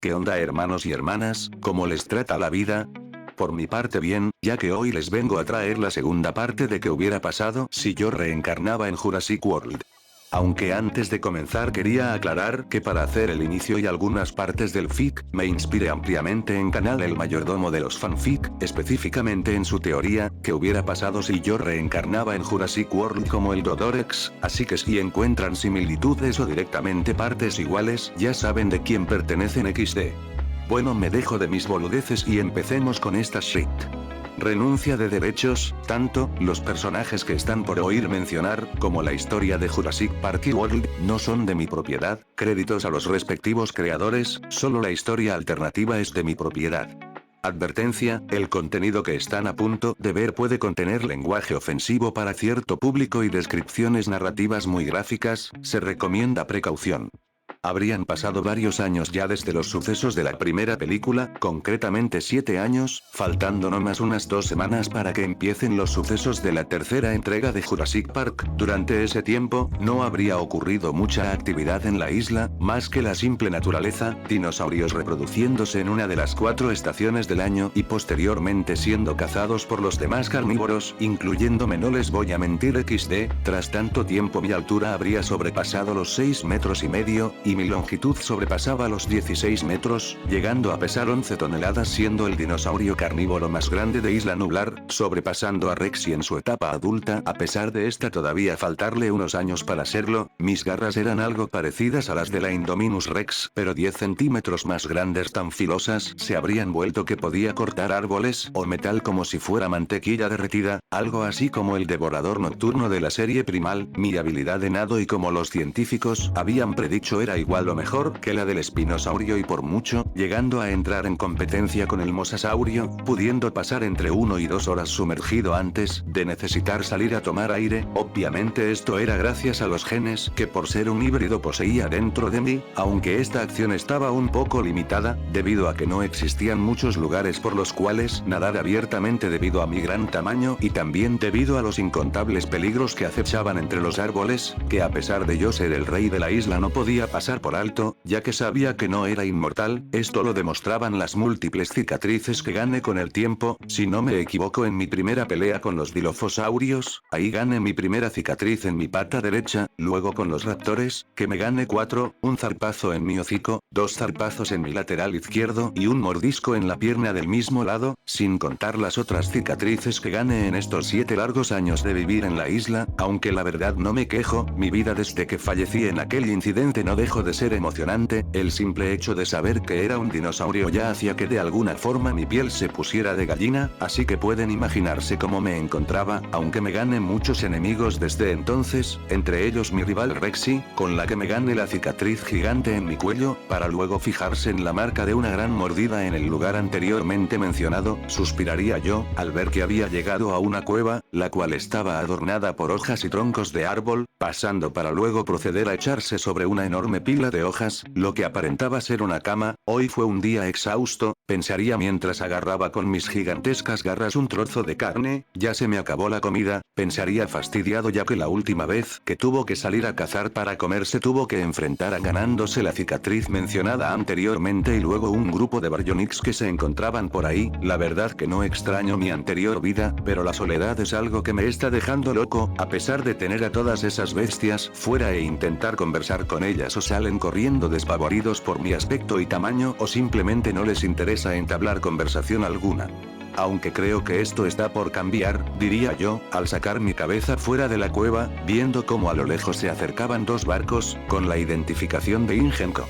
¿Qué onda hermanos y hermanas? ¿Cómo les trata la vida? Por mi parte bien, ya que hoy les vengo a traer la segunda parte de qué hubiera pasado si yo reencarnaba en Jurassic World. Aunque antes de comenzar quería aclarar que para hacer el inicio y algunas partes del fic, me inspiré ampliamente en canal El Mayordomo de los Fanfic, específicamente en su teoría, que hubiera pasado si yo reencarnaba en Jurassic World como el Dodorex, así que si encuentran similitudes o directamente partes iguales, ya saben de quién pertenecen XD. Bueno, me dejo de mis boludeces y empecemos con esta shit. Renuncia de derechos, tanto, los personajes que están por oír mencionar, como la historia de Jurassic Park y World, no son de mi propiedad, créditos a los respectivos creadores, solo la historia alternativa es de mi propiedad. Advertencia, el contenido que están a punto de ver puede contener lenguaje ofensivo para cierto público y descripciones narrativas muy gráficas, se recomienda precaución. Habrían pasado varios años ya desde los sucesos de la primera película, concretamente 7 años, faltando no más unas 2 semanas para que empiecen los sucesos de la tercera entrega de Jurassic Park. Durante ese tiempo, no habría ocurrido mucha actividad en la isla, más que la simple naturaleza, dinosaurios reproduciéndose en una de las 4 estaciones del año y posteriormente siendo cazados por los demás carnívoros, incluyéndome. No les voy a mentir XD, tras tanto tiempo mi altura habría sobrepasado los 6 metros y medio, y mi longitud sobrepasaba los 16 metros, llegando a pesar 11 toneladas siendo el dinosaurio carnívoro más grande de Isla Nublar, sobrepasando a Rexy en su etapa adulta. A pesar de esta todavía faltarle unos años para serlo, mis garras eran algo parecidas a las de la Indominus Rex, pero 10 centímetros más grandes, tan filosas se habrían vuelto que podía cortar árboles o metal como si fuera mantequilla derretida, algo así como el devorador nocturno de la serie Primal. Mi habilidad de nado, y como los científicos habían predicho, era igual o mejor que la del espinosaurio y por mucho, llegando a entrar en competencia con el mosasaurio, pudiendo pasar entre 1 y 2 horas sumergido antes de necesitar salir a tomar aire. Obviamente esto era gracias a los genes que por ser un híbrido poseía dentro de mí, aunque esta acción estaba un poco limitada, debido a que no existían muchos lugares por los cuales nadar abiertamente debido a mi gran tamaño y también debido a los incontables peligros que acechaban entre los árboles, que a pesar de yo ser el rey de la isla no podía pasar por alto, ya que sabía que no era inmortal. Esto lo demostraban las múltiples cicatrices que gané con el tiempo. Si no me equivoco, en mi primera pelea con los dilofosaurios, ahí gané mi primera cicatriz en mi pata derecha, luego con los raptores, que me gané 4, un zarpazo en mi hocico, 2 zarpazos en mi lateral izquierdo y un mordisco en la pierna del mismo lado, sin contar las otras cicatrices que gané en estos 7 largos años de vivir en la isla. Aunque la verdad no me quejo, mi vida desde que fallecí en aquel incidente no dejó de ser emocionante. El simple hecho de saber que era un dinosaurio ya hacía que de alguna forma mi piel se pusiera de gallina, así que pueden imaginarse cómo me encontraba, aunque me gané muchos enemigos desde entonces, entre ellos mi rival Rexy, con la que me gané la cicatriz gigante en mi cuello, para luego fijarse en la marca de una gran mordida en el lugar anteriormente mencionado. Suspiraría yo, al ver que había llegado a una cueva, la cual estaba adornada por hojas y troncos de árbol, pasando para luego proceder a echarse sobre una enorme pila de hojas, lo que aparentaba ser una cama. Hoy fue un día exhausto, pensaría mientras agarraba con mis gigantescas garras un trozo de carne. Ya se me acabó la comida, pensaría fastidiado, ya que la última vez que tuvo que salir a cazar para comer se tuvo que enfrentar a ganándose la cicatriz mencionada anteriormente y luego un grupo de Baryonyx que se encontraban por ahí. La verdad que no extraño mi anterior vida, pero la soledad es algo que me está dejando loco. A pesar de tener a todas esas bestias fuera e intentar conversar con ellas, o salen corriendo despavoridos por mi aspecto y tamaño, o simplemente no les interesa entablar conversación alguna. Aunque creo que esto está por cambiar, diría yo, al sacar mi cabeza fuera de la cueva, viendo cómo a lo lejos se acercaban 2 barcos, con la identificación de Ingenco.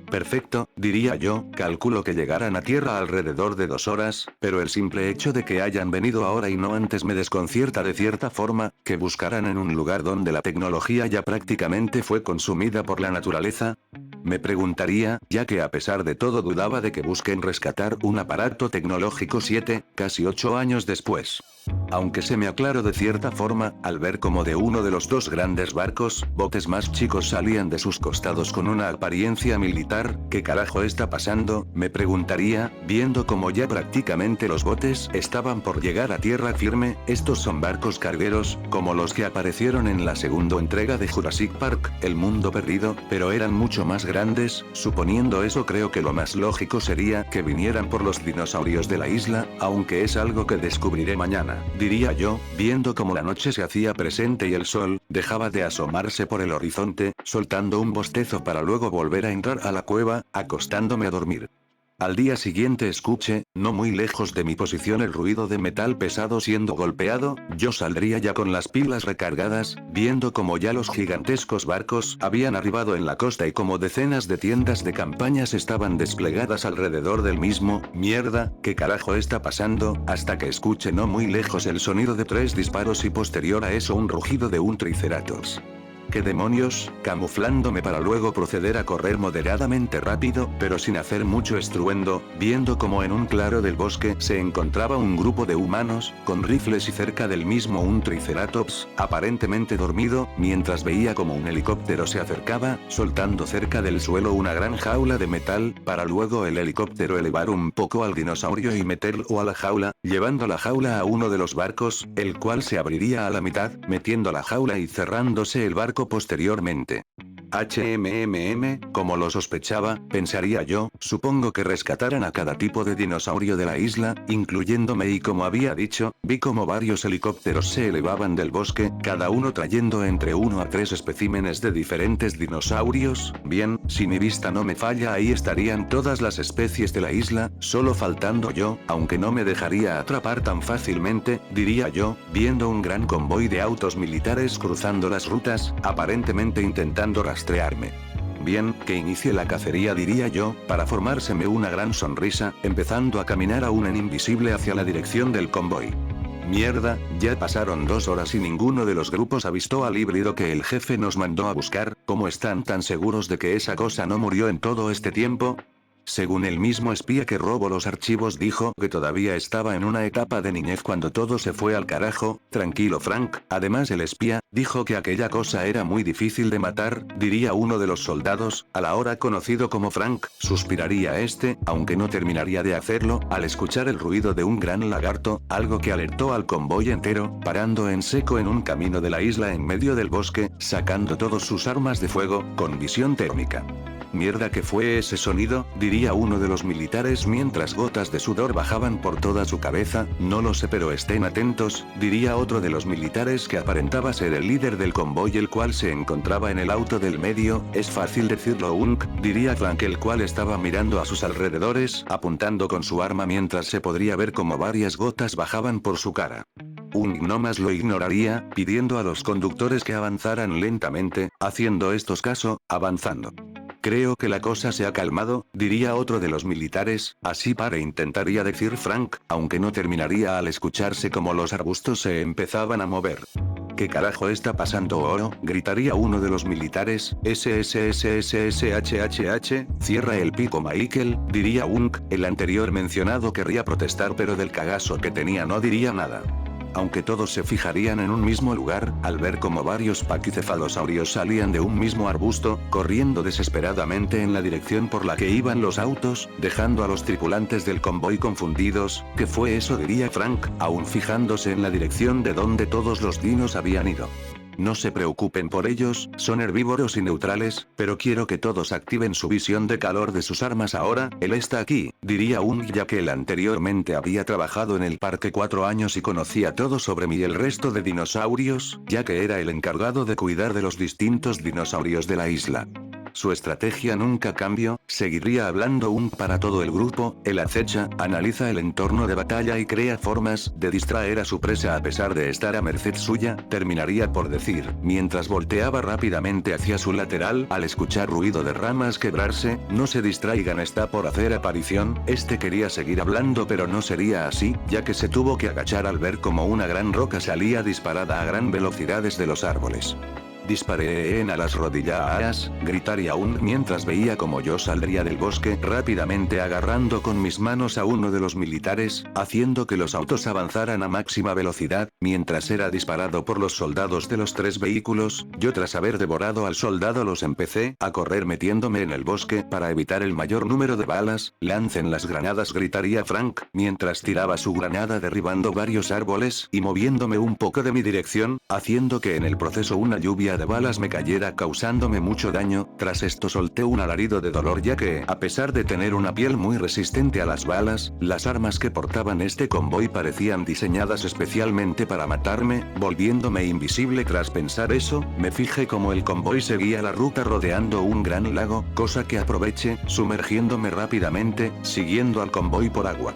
Perfecto, diría yo, calculo que llegarán a tierra alrededor de 2 horas, pero el simple hecho de que hayan venido ahora y no antes me desconcierta de cierta forma. Que buscaran en un lugar donde la tecnología ya prácticamente fue consumida por la naturaleza, me preguntaría, ya que a pesar de todo dudaba de que busquen rescatar un aparato tecnológico 7, casi 8 años después. Aunque se me aclaró de cierta forma, al ver como de uno de los dos grandes barcos, botes más chicos salían de sus costados con una apariencia militar. ¿Qué carajo está pasando?, me preguntaría, viendo como ya prácticamente los botes estaban por llegar a tierra firme. Estos son barcos cargueros, como los que aparecieron en la segunda entrega de Jurassic Park, El Mundo Perdido, pero eran mucho más grandes. Suponiendo eso, creo que lo más lógico sería que vinieran por los dinosaurios de la isla, aunque es algo que descubriré mañana, diría yo, viendo como la noche se hacía presente y el sol dejaba de asomarse por el horizonte, soltando un bostezo para luego volver a entrar a la cueva, acostándome a dormir. Al día siguiente escuché, no muy lejos de mi posición, el ruido de metal pesado siendo golpeado. Yo saldría ya con las pilas recargadas, viendo como ya los gigantescos barcos habían arribado en la costa y como decenas de tiendas de campañas estaban desplegadas alrededor del mismo. Mierda, ¿qué carajo está pasando?, hasta que escuché no muy lejos el sonido de 3 disparos y posterior a eso un rugido de un triceratops. ¿Qué demonios?, camuflándome para luego proceder a correr moderadamente rápido, pero sin hacer mucho estruendo, viendo como en un claro del bosque se encontraba un grupo de humanos, con rifles y cerca del mismo un triceratops, aparentemente dormido, mientras veía como un helicóptero se acercaba, soltando cerca del suelo una gran jaula de metal, para luego el helicóptero elevar un poco al dinosaurio y meterlo a la jaula, llevando la jaula a uno de los barcos, el cual se abriría a la mitad, metiendo la jaula y cerrándose el barco posteriormente. Como lo sospechaba, pensaría yo, supongo que rescataran a cada tipo de dinosaurio de la isla, incluyéndome, y como había dicho, vi como varios helicópteros se elevaban del bosque, cada uno trayendo entre 1 a 3 especímenes de diferentes dinosaurios. Bien, si mi vista no me falla, ahí estarían todas las especies de la isla, solo faltando yo, aunque no me dejaría atrapar tan fácilmente, diría yo, viendo un gran convoy de autos militares cruzando las rutas, aparentemente intentando rastrearme. Bien, que inicie la cacería, diría yo, para formárseme una gran sonrisa, empezando a caminar aún en invisible hacia la dirección del convoy. Mierda, ya pasaron 2 horas y ninguno de los grupos avistó al híbrido que el jefe nos mandó a buscar. ¿Cómo están tan seguros de que esa cosa no murió en todo este tiempo? Según el mismo espía que robó los archivos, dijo que todavía estaba en una etapa de niñez cuando todo se fue al carajo. Tranquilo, Frank. Además, el espía dijo que aquella cosa era muy difícil de matar, diría uno de los soldados, a la hora conocido como Frank. Suspiraría este, aunque no terminaría de hacerlo, al escuchar el ruido de un gran lagarto, algo que alertó al convoy entero, parando en seco en un camino de la isla en medio del bosque, sacando todas sus armas de fuego, con visión térmica. Mierda, ¿qué fue ese sonido?, diría uno de los militares mientras gotas de sudor bajaban por toda su cabeza. No lo sé, pero estén atentos, diría otro de los militares que aparentaba ser el líder del convoy, el cual se encontraba en el auto del medio. Es fácil decirlo, Unk, diría Frank, el cual estaba mirando a sus alrededores, apuntando con su arma mientras se podría ver como varias gotas bajaban por su cara. Unk no más lo ignoraría, pidiendo a los conductores que avanzaran lentamente, haciendo estos caso, avanzando. Creo que la cosa se ha calmado, diría otro de los militares, así para intentaría decir Frank, aunque no terminaría al escucharse como los arbustos se empezaban a mover. ¿Qué carajo está pasando, Oro?, gritaría uno de los militares. SSSSSHHH, cierra el pico, Michael, diría Unk. El anterior mencionado querría protestar, pero del cagazo que tenía no diría nada. Aunque todos se fijarían en un mismo lugar, al ver como varios paquicefalosaurios salían de un mismo arbusto, corriendo desesperadamente en la dirección por la que iban los autos, dejando a los tripulantes del convoy confundidos. ¿Qué fue eso?, diría Frank, aún fijándose en la dirección de donde todos los dinos habían ido. No se preocupen por ellos, son herbívoros y neutrales, pero quiero que todos activen su visión de calor de sus armas ahora. Él está aquí, diría Unk, ya que él anteriormente había trabajado en el parque 4 años y conocía todo sobre mí y el resto de dinosaurios, ya que era el encargado de cuidar de los distintos dinosaurios de la isla. Su estrategia nunca cambió, seguiría hablando Unk para todo el grupo. Él acecha, analiza el entorno de batalla y crea formas de distraer a su presa a pesar de estar a merced suya, terminaría por decir, mientras volteaba rápidamente hacia su lateral al escuchar ruido de ramas quebrarse. No se distraigan, está por hacer aparición. Este quería seguir hablando, pero no sería así, ya que se tuvo que agachar al ver como una gran roca salía disparada a gran velocidad desde los árboles. Disparé en a las rodillas, gritar y aún mientras veía como yo saldría del bosque rápidamente agarrando con mis manos a uno de los militares, haciendo que los autos avanzaran a máxima velocidad, mientras era disparado por los soldados de los 3 vehículos, yo tras haber devorado al soldado los empecé a correr metiéndome en el bosque para evitar el mayor número de balas, lancen las granadas gritaría Frank, mientras tiraba su granada derribando varios árboles y moviéndome un poco de mi dirección, haciendo que en el proceso una lluvia de balas me cayera causándome mucho daño, tras esto solté un alarido de dolor ya que, a pesar de tener una piel muy resistente a las balas, las armas que portaban este convoy parecían diseñadas especialmente para matarme, volviéndome invisible tras pensar eso, me fijé como el convoy seguía la ruta rodeando un gran lago, cosa que aproveché, sumergiéndome rápidamente, siguiendo al convoy por agua.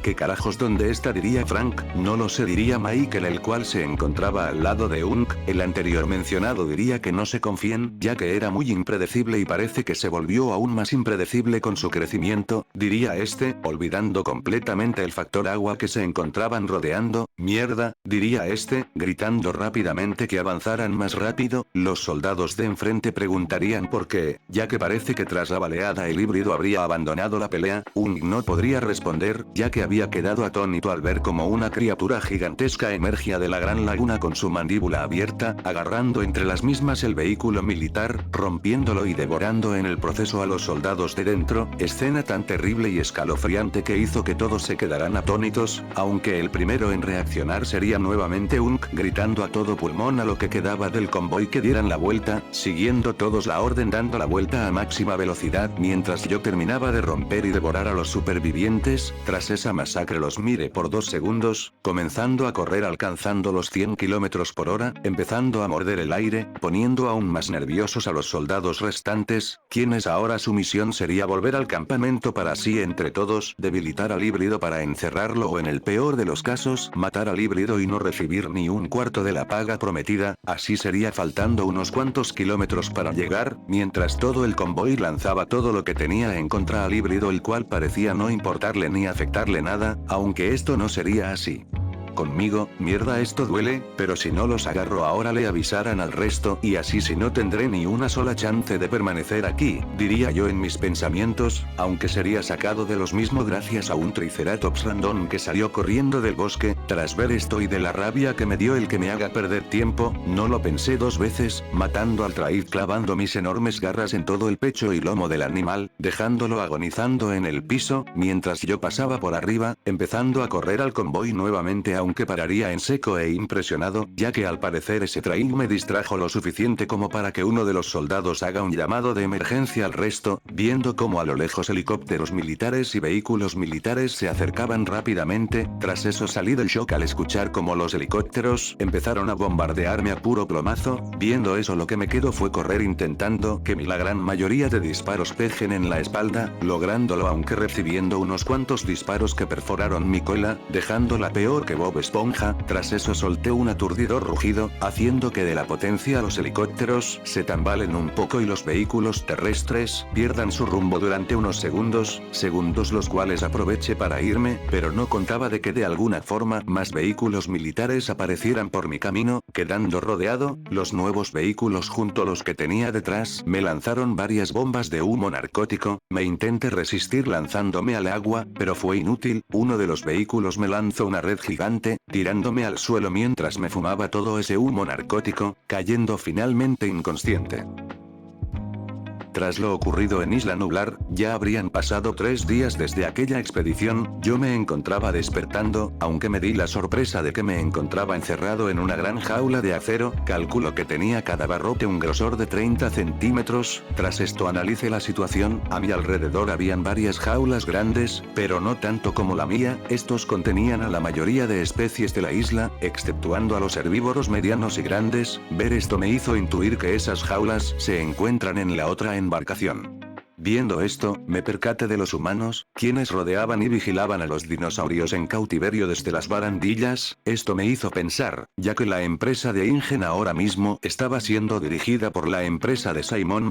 ¿Qué carajos dónde está? Diría Frank, no lo sé diría Michael el cual se encontraba al lado de Unk, el anterior mencionado diría que no se confíen, ya que era muy impredecible y parece que se volvió aún más impredecible con su crecimiento, diría este, olvidando completamente el factor agua que se encontraban rodeando, mierda, diría este, gritando rápidamente que avanzaran más rápido, los soldados de enfrente preguntarían por qué, ya que parece que tras la baleada el híbrido habría abandonado la pelea, Unk no podría responder, ya que había quedado atónito al ver como una criatura gigantesca emergía de la gran laguna con su mandíbula abierta, agarrando entre las mismas el vehículo militar, rompiéndolo y devorando en el proceso a los soldados de dentro, escena tan terrible y escalofriante que hizo que todos se quedaran atónitos, aunque el primero en reaccionar sería nuevamente Unk gritando a todo pulmón a lo que quedaba del convoy que dieran la vuelta, siguiendo todos la orden dando la vuelta a máxima velocidad mientras yo terminaba de romper y devorar a los supervivientes, tras esa masacre los miré por 2 segundos, comenzando a correr alcanzando los 100 km por hora, empezando a morder el aire, poniendo aún más nerviosos a los soldados restantes, quienes ahora su misión sería volver al campamento para así entre todos debilitar al híbrido para encerrarlo o en el peor de los casos matar al híbrido y no recibir ni un cuarto de la paga prometida, así sería faltando unos cuantos kilómetros para llegar, mientras todo el convoy lanzaba todo lo que tenía en contra al híbrido el cual parecía no importarle ni afectarle nada, aunque esto no sería así. Conmigo, mierda esto duele, pero si no los agarro ahora le avisarán al resto y así si no tendré ni una sola chance de permanecer aquí, diría yo en mis pensamientos, aunque sería sacado de los mismos gracias a un triceratops random que salió corriendo del bosque, tras ver esto y de la rabia que me dio el que me haga perder tiempo, no lo pensé 2 veces, matando al traid clavando mis enormes garras en todo el pecho y lomo del animal, dejándolo agonizando en el piso, mientras yo pasaba por arriba, empezando a correr al convoy nuevamente aunque pararía en seco e impresionado, ya que al parecer ese train me distrajo lo suficiente como para que uno de los soldados haga un llamado de emergencia al resto, viendo como a lo lejos helicópteros militares y vehículos militares se acercaban rápidamente, tras eso salí del shock al escuchar como los helicópteros empezaron a bombardearme a puro plomazo, viendo eso lo que me quedó fue correr intentando que la gran mayoría de disparos pejen en la espalda, lográndolo aunque recibiendo unos cuantos disparos que perforaron mi cola, dejándola peor que Bob Esponja, tras eso solté un aturdidor rugido, haciendo que de la potencia los helicópteros se tambalen un poco y los vehículos terrestres pierdan su rumbo durante unos segundos los cuales aproveché para irme, pero no contaba de que de alguna forma más vehículos militares aparecieran por mi camino, quedando rodeado, los nuevos vehículos junto a los que tenía detrás me lanzaron varias bombas de humo narcótico, me intenté resistir lanzándome al agua, pero fue inútil, uno de los vehículos me lanzó una red gigante, tirándome al suelo mientras me fumaba todo ese humo narcótico, cayendo finalmente inconsciente. Tras lo ocurrido en Isla Nublar, ya habrían pasado 3 días desde aquella expedición, yo me encontraba despertando, aunque me di la sorpresa de que me encontraba encerrado en una gran jaula de acero, calculo que tenía cada barrote un grosor de 30 centímetros, tras esto analicé la situación, a mi alrededor habían varias jaulas grandes, pero no tanto como la mía, estos contenían a la mayoría de especies de la isla, exceptuando a los herbívoros medianos y grandes, ver esto me hizo intuir que esas jaulas se encuentran en la otra embarcación. Viendo esto, me percaté de los humanos, quienes rodeaban y vigilaban a los dinosaurios en cautiverio desde las barandillas. Esto me hizo pensar, ya que la empresa de Ingen ahora mismo estaba siendo dirigida por la empresa de Simon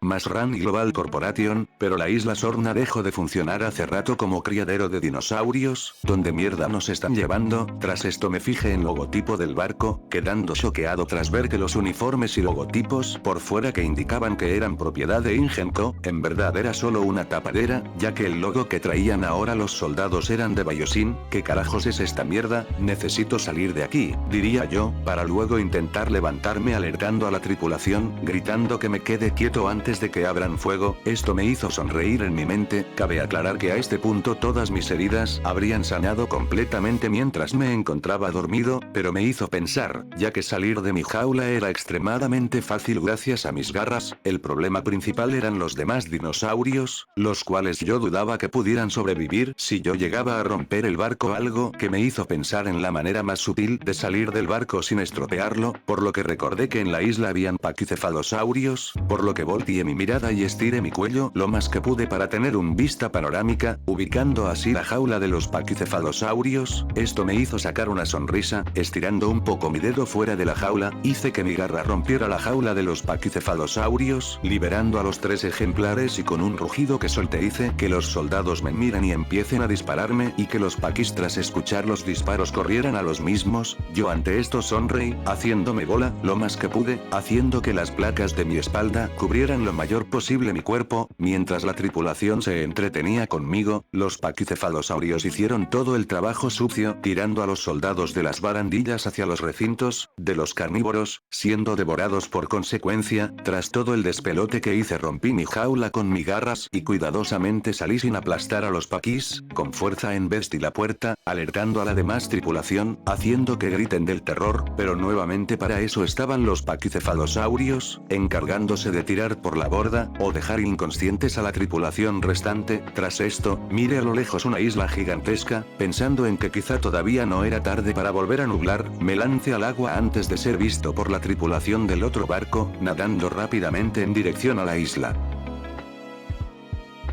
Masrani Global Corporation, pero la isla Sorna dejó de funcionar hace rato como criadero de dinosaurios. ¿Dónde mierda nos están llevando? Tras esto me fijé en el logotipo del barco, quedando choqueado tras ver que los uniformes y logotipos por fuera que indicaban que eran propiedad de Ingen Co, en verdad era solo una tapadera, ya que el logo que traían ahora los soldados eran de Biosyn. ¿Qué carajos es esta mierda? Necesito salir de aquí, diría yo, para luego intentar levantarme alertando a la tripulación, gritando que me quede quieto antes de que abran fuego. Esto me hizo sonreír en mi mente. Cabe aclarar que a este punto todas mis heridas habrían sanado completamente mientras me encontraba dormido, pero me hizo pensar, ya que salir de mi jaula era extremadamente fácil gracias a mis garras. El problema principal eran los demás dinosaurios, los cuales yo dudaba que pudieran sobrevivir si yo llegaba a romper el barco, algo que me hizo pensar en la manera más sutil de salir del barco sin estropearlo, por lo que recordé que en la isla habían paquicefalosaurios, por lo que volteé mi mirada y estiré mi cuello lo más que pude para tener un vista panorámica, ubicando así la jaula de los paquicefalosaurios. Esto me hizo sacar una sonrisa, estirando un poco mi dedo fuera de la jaula, hice que mi garra rompiera la jaula de los paquicefalosaurios, liberando a los 3 ejemplares, y con un rugido que solté hice que los soldados me miren y empiecen a dispararme y que los paquis tras escuchar los disparos corrieran a los mismos. Yo ante esto sonreí, haciéndome bola lo más que pude, haciendo que las placas de mi espalda cubrieran lo mayor posible mi cuerpo, mientras la tripulación se entretenía conmigo. Los paquicefalosaurios hicieron todo el trabajo sucio, tirando a los soldados de las barandillas hacia los recintos de los carnívoros, siendo devorados por consecuencia. Tras todo el despelote que hice rompí mi jaula con mis garras y cuidadosamente salí sin aplastar a los paquis, con fuerza embestí la puerta, alertando a la demás tripulación, haciendo que griten del terror, pero nuevamente para eso estaban los paquicefalosaurios, encargándose de tirar por la borda, o dejar inconscientes a la tripulación restante. Tras esto, miré a lo lejos una isla gigantesca, pensando en que quizá todavía no era tarde para volver a nublar, me lancé al agua antes de ser visto por la tripulación del otro barco, nadando rápidamente en dirección a la isla.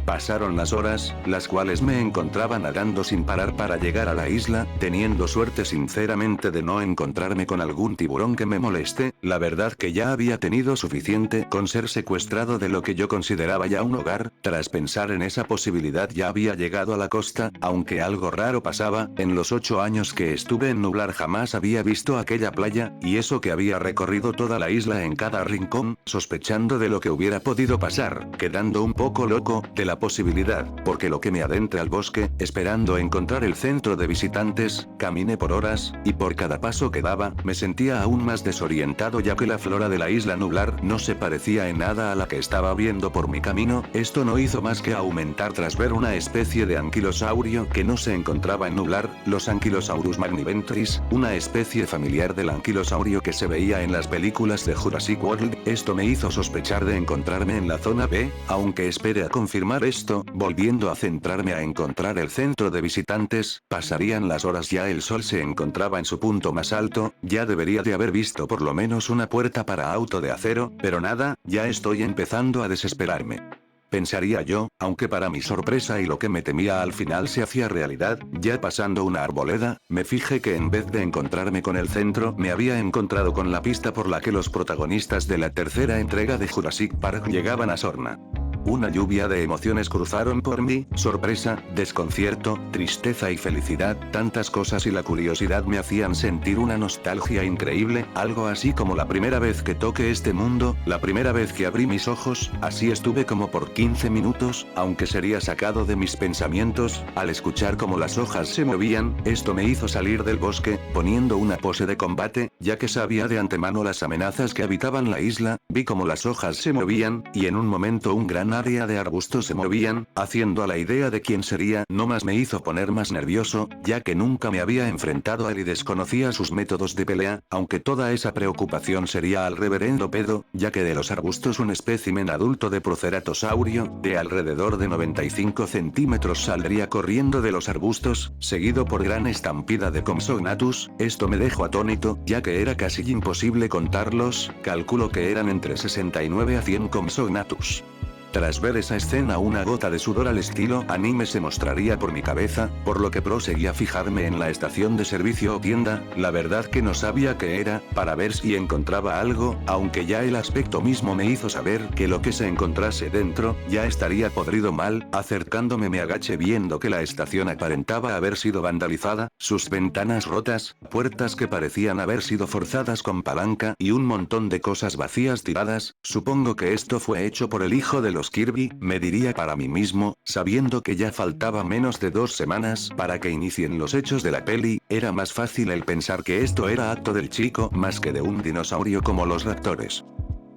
Pasaron las horas, las cuales me encontraba nadando sin parar para llegar a la isla, teniendo suerte sinceramente de no encontrarme con algún tiburón que me moleste. La verdad que ya había tenido suficiente con ser secuestrado de lo que yo consideraba ya un hogar. Tras pensar en esa posibilidad ya había llegado a la costa, aunque algo raro pasaba. En los 8 años que estuve en Nublar jamás había visto aquella playa, y eso que había recorrido toda la isla en cada rincón, sospechando de lo que hubiera podido pasar, quedando un poco loco de la posibilidad, porque lo que me adentré al bosque, esperando encontrar el centro de visitantes, caminé por horas, y por cada paso que daba, me sentía aún más desorientado ya que la flora de la isla Nublar no se parecía en nada a la que estaba viendo por mi camino. Esto no hizo más que aumentar tras ver una especie de anquilosaurio que no se encontraba en Nublar, los Ankylosaurus magniventris, una especie familiar del anquilosaurio que se veía en las películas de Jurassic World. Esto me hizo sospechar de encontrarme en la zona B, aunque espere a confirmar esto, volviendo a centrarme a encontrar el centro de visitantes. Pasarían las horas, ya el sol se encontraba en su punto más alto, ya debería de haber visto por lo menos una puerta para auto de acero, pero nada, ya estoy empezando a desesperarme. Pensaría yo, aunque para mi sorpresa y lo que me temía al final se hacía realidad, ya pasando una arboleda, me fijé que en vez de encontrarme con el centro, me había encontrado con la pista por la que los protagonistas de la tercera entrega de Jurassic Park llegaban a Sorna. Una lluvia de emociones cruzaron por mí, sorpresa, desconcierto, tristeza y felicidad, tantas cosas, y la curiosidad me hacían sentir una nostalgia increíble, algo así como la primera vez que toqué este mundo, la primera vez que abrí mis ojos. Así estuve como por 15 minutos, aunque sería sacado de mis pensamientos, al escuchar cómo las hojas se movían. Esto me hizo salir del bosque, poniendo una pose de combate, ya que sabía de antemano las amenazas que habitaban la isla. Vi cómo las hojas se movían, y en un momento un gran área de arbustos se movían, haciendo a la idea de quién sería. No más me hizo poner más nervioso, ya que nunca me había enfrentado a él y desconocía sus métodos de pelea, aunque toda esa preocupación sería al reverendo pedo, ya que de los arbustos un espécimen adulto de Proceratosaurio, de alrededor de 95 centímetros saldría corriendo de los arbustos, seguido por gran estampida de Compsognathus. Esto me dejó atónito, ya que era casi imposible contarlos, calculo que eran entre 69 a 100 Compsognathus. Tras ver esa escena una gota de sudor al estilo anime se mostraría por mi cabeza, por lo que proseguí a fijarme en la estación de servicio o tienda, la verdad que no sabía qué era, para ver si encontraba algo, aunque ya el aspecto mismo me hizo saber que lo que se encontrase dentro, ya estaría podrido mal. Acercándome me agaché viendo que la estación aparentaba haber sido vandalizada, sus ventanas rotas, puertas que parecían haber sido forzadas con palanca y un montón de cosas vacías tiradas. Supongo que esto fue hecho por el hijo de los Kirby, me diría para mí mismo, sabiendo que ya faltaba menos de 2 semanas para que inicien los hechos de la peli. Era más fácil el pensar que esto era acto del chico más que de un dinosaurio como los raptores.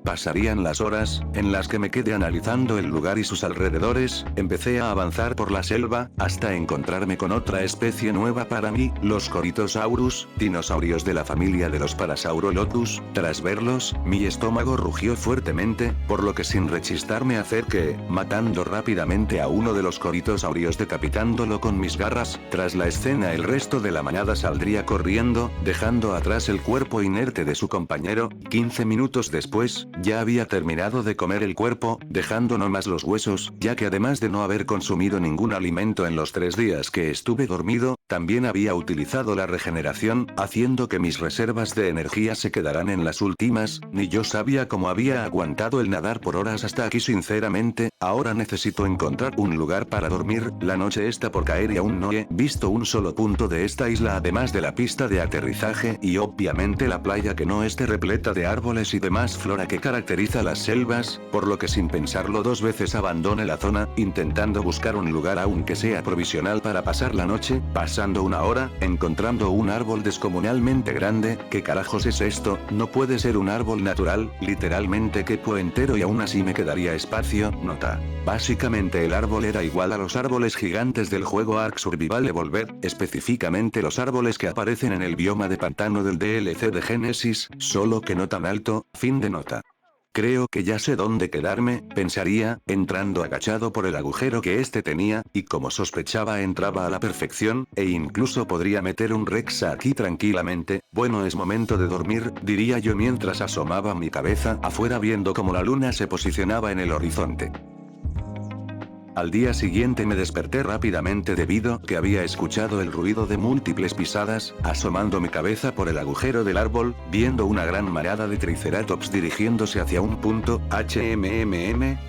Pasarían las horas, en las que me quedé analizando el lugar y sus alrededores, empecé a avanzar por la selva, hasta encontrarme con otra especie nueva para mí, los Corythosaurus, dinosaurios de la familia de los Parasaurolophus. Tras verlos, mi estómago rugió fuertemente, por lo que sin rechistar me acerqué, matando rápidamente a uno de los Corythosaurios decapitándolo con mis garras. Tras la escena el resto de la manada saldría corriendo, dejando atrás el cuerpo inerte de su compañero. 15 minutos después, ya había terminado de comer el cuerpo, dejando no más los huesos, ya que además de no haber consumido ningún alimento en los 3 días que estuve dormido, también había utilizado la regeneración, haciendo que mis reservas de energía se quedaran en las últimas. Ni yo sabía cómo había aguantado el nadar por horas hasta aquí sinceramente. Ahora necesito encontrar un lugar para dormir, la noche está por caer y aún no he visto un solo punto de esta isla además de la pista de aterrizaje y obviamente la playa que no esté repleta de árboles y demás flora que caracteriza las selvas, por lo que sin pensarlo 2 veces abandoné la zona, intentando buscar un lugar aunque sea provisional para pasar la noche. Pasando una hora, encontrando un árbol descomunalmente grande. ¿Qué carajos es esto? No puede ser un árbol natural, literalmente quepo entero y aún así me quedaría espacio. Nota. Básicamente el árbol era igual a los árboles gigantes del juego Ark Survival Evolved, específicamente los árboles que aparecen en el bioma de pantano del DLC de Genesis, solo que no tan alto. Fin de nota. Creo que ya sé dónde quedarme, pensaría, entrando agachado por el agujero que este tenía, y como sospechaba entraba a la perfección, e incluso podría meter un Rex aquí tranquilamente. Bueno, es momento de dormir, diría yo mientras asomaba mi cabeza afuera viendo cómo la luna se posicionaba en el horizonte. Al día siguiente me desperté rápidamente debido que había escuchado el ruido de múltiples pisadas, asomando mi cabeza por el agujero del árbol, viendo una gran manada de triceratops dirigiéndose hacia un punto.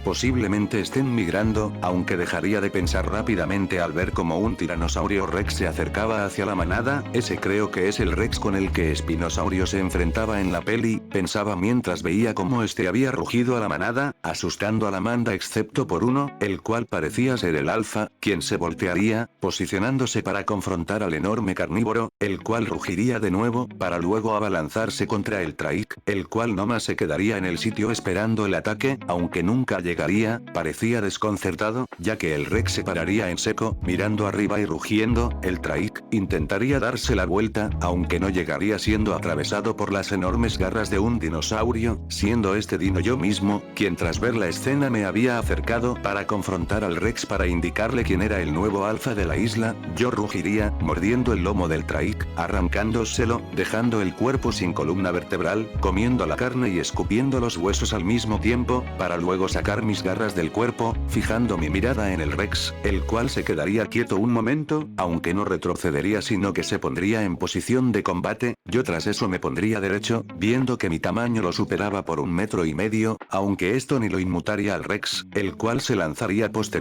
Posiblemente estén migrando, aunque dejaría de pensar rápidamente al ver como un tiranosaurio rex se acercaba hacia la manada. Ese creo que es el rex con el que Spinosaurio se enfrentaba en la peli, pensaba mientras veía cómo este había rugido a la manada, asustando a la manda excepto por uno, el cual parecía ser el alfa, quien se voltearía, posicionándose para confrontar al enorme carnívoro, el cual rugiría de nuevo, para luego abalanzarse contra el Traik, el cual nomás se quedaría en el sitio esperando el ataque, aunque nunca llegaría. Parecía desconcertado, ya que el Rex se pararía en seco, mirando arriba y rugiendo. El Traik intentaría darse la vuelta, aunque no llegaría siendo atravesado por las enormes garras de un dinosaurio, siendo este dino yo mismo, quien tras ver la escena me había acercado para confrontar al Rex para indicarle quién era el nuevo alfa de la isla. Yo rugiría, mordiendo el lomo del Traik, arrancándoselo, dejando el cuerpo sin columna vertebral, comiendo la carne y escupiendo los huesos al mismo tiempo, para luego sacar mis garras del cuerpo, fijando mi mirada en el Rex, el cual se quedaría quieto un momento, aunque no retrocedería sino que se pondría en posición de combate. Yo tras eso me pondría derecho, viendo que mi tamaño lo superaba por 1,5 metros, aunque esto ni lo inmutaría al Rex, el cual se lanzaría posteriormente,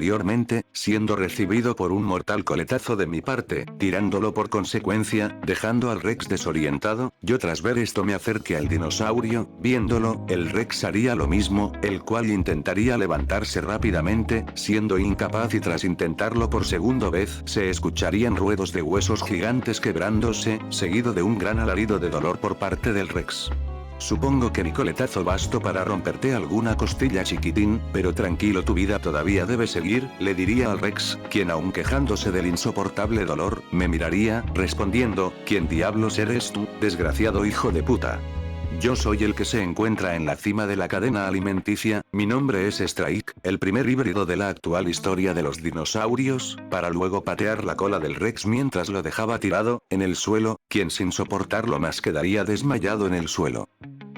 siendo recibido por un mortal coletazo de mi parte, tirándolo por consecuencia, dejando al Rex desorientado. Yo tras ver esto me acerqué al dinosaurio, viéndolo, el Rex haría lo mismo, el cual intentaría levantarse rápidamente, siendo incapaz y tras intentarlo por segunda vez, se escucharían ruedos de huesos gigantes quebrándose, seguido de un gran alarido de dolor por parte del Rex. Supongo que mi coletazo bastó para romperte alguna costilla chiquitín, pero tranquilo, tu vida todavía debe seguir, le diría al Rex, quien aun quejándose del insoportable dolor, me miraría, respondiendo, ¿quién diablos eres tú, desgraciado hijo de puta? Yo soy el que se encuentra en la cima de la cadena alimenticia, mi nombre es Straik, el primer híbrido de la actual historia de los dinosaurios, para luego patear la cola del Rex mientras lo dejaba tirado, en el suelo, quien sin soportarlo más quedaría desmayado en el suelo.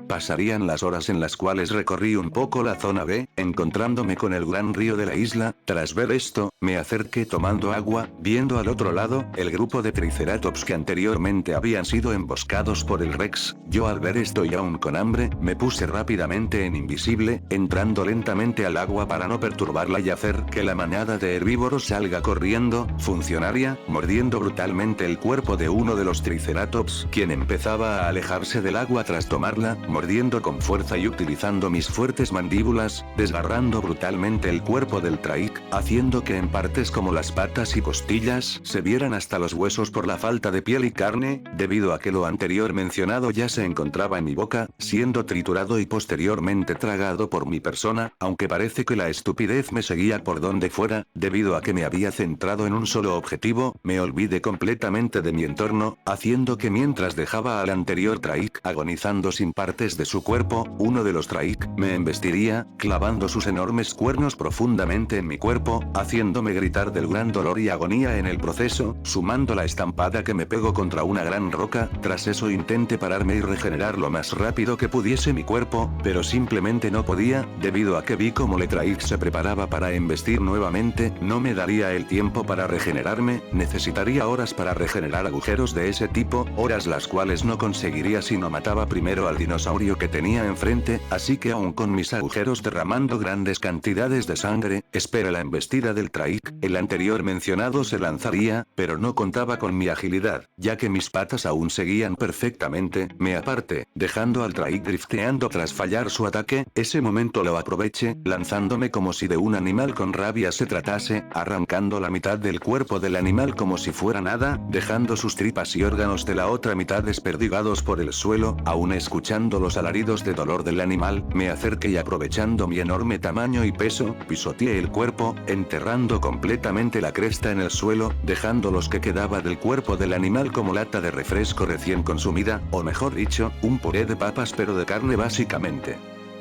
Pasarían las horas en las cuales recorrí un poco la zona B, encontrándome con el gran río de la isla. Tras ver esto, me acerqué tomando agua, viendo al otro lado, el grupo de triceratops que anteriormente habían sido emboscados por el Rex. Yo al ver esto y aún con hambre, me puse rápidamente en invisible, entrando lentamente al agua para no perturbarla y hacer que la manada de herbívoros salga corriendo. Funcionaria, mordiendo brutalmente el cuerpo de uno de los triceratops, quien empezaba a alejarse del agua tras tomarla, mordiendo con fuerza y utilizando mis fuertes mandíbulas, desgarrando brutalmente el cuerpo del Traik, haciendo que en partes como las patas y costillas se vieran hasta los huesos por la falta de piel y carne, debido a que lo anterior mencionado ya se encontraba en mi boca, siendo triturado y posteriormente tragado por mi persona, aunque parece que la estupidez me seguía por donde fuera, debido a que me había centrado en un solo objetivo, me olvidé completamente de mi entorno, haciendo que mientras dejaba al anterior Traik agonizando sin partes de su cuerpo, uno de los Traik me embestiría, clavando sus enormes cuernos profundamente en mi cuerpo, haciéndome gritar del gran dolor y agonía en el proceso, sumando la estampada que me pego contra una gran roca. Tras eso intenté pararme y regenerar lo más rápido que pudiese mi cuerpo, pero simplemente no podía, debido a que vi como el Traik se preparaba para embestir nuevamente. No me daría el tiempo para regenerarme, necesitaría horas para regenerar agujeros de ese tipo, horas las cuales no conseguiría si no mataba primero al dinosaurio que tenía enfrente, así que aún con mis agujeros derramando grandes cantidades de sangre, esperé la embestida del Traik. El anterior mencionado se lanzaría, pero no contaba con mi agilidad, ya que mis patas aún seguían perfectamente. Me aparté, dejando al Traik drifteando tras fallar su ataque. Ese momento lo aproveché, lanzándome como si de un animal con rabia se tratase, arrancando la mitad del cuerpo del animal como si fuera nada, dejando sus tripas y órganos de la otra mitad desperdigados por el suelo. Aún escuchando los alaridos de dolor del animal, me acerqué y aprovechando mi enorme tamaño y peso, pisoteé el cuerpo, enterrando completamente la cresta en el suelo, dejando los que quedaba del cuerpo del animal como lata de refresco recién consumida, o mejor dicho, un puré de papas pero de carne básicamente.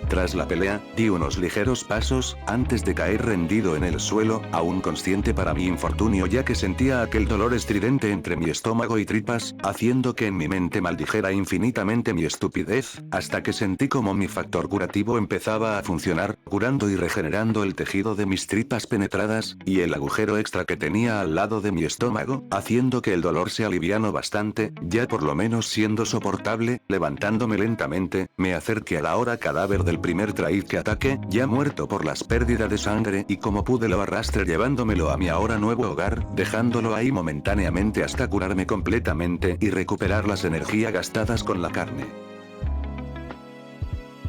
Tras la pelea, di unos ligeros pasos, antes de caer rendido en el suelo, aún consciente para mi infortunio ya que sentía aquel dolor estridente entre mi estómago y tripas, haciendo que en mi mente maldijera infinitamente mi estupidez, hasta que sentí como mi factor curativo empezaba a funcionar, curando y regenerando el tejido de mis tripas penetradas, y el agujero extra que tenía al lado de mi estómago, haciendo que el dolor se aliviano bastante, ya por lo menos siendo soportable. Levantándome lentamente, me acerqué al ahora cadáver del primer Traik que ataque, ya muerto por las pérdidas de sangre, y como pude lo arrastré llevándomelo a mi ahora nuevo hogar, dejándolo ahí momentáneamente hasta curarme completamente y recuperar las energías gastadas con la carne.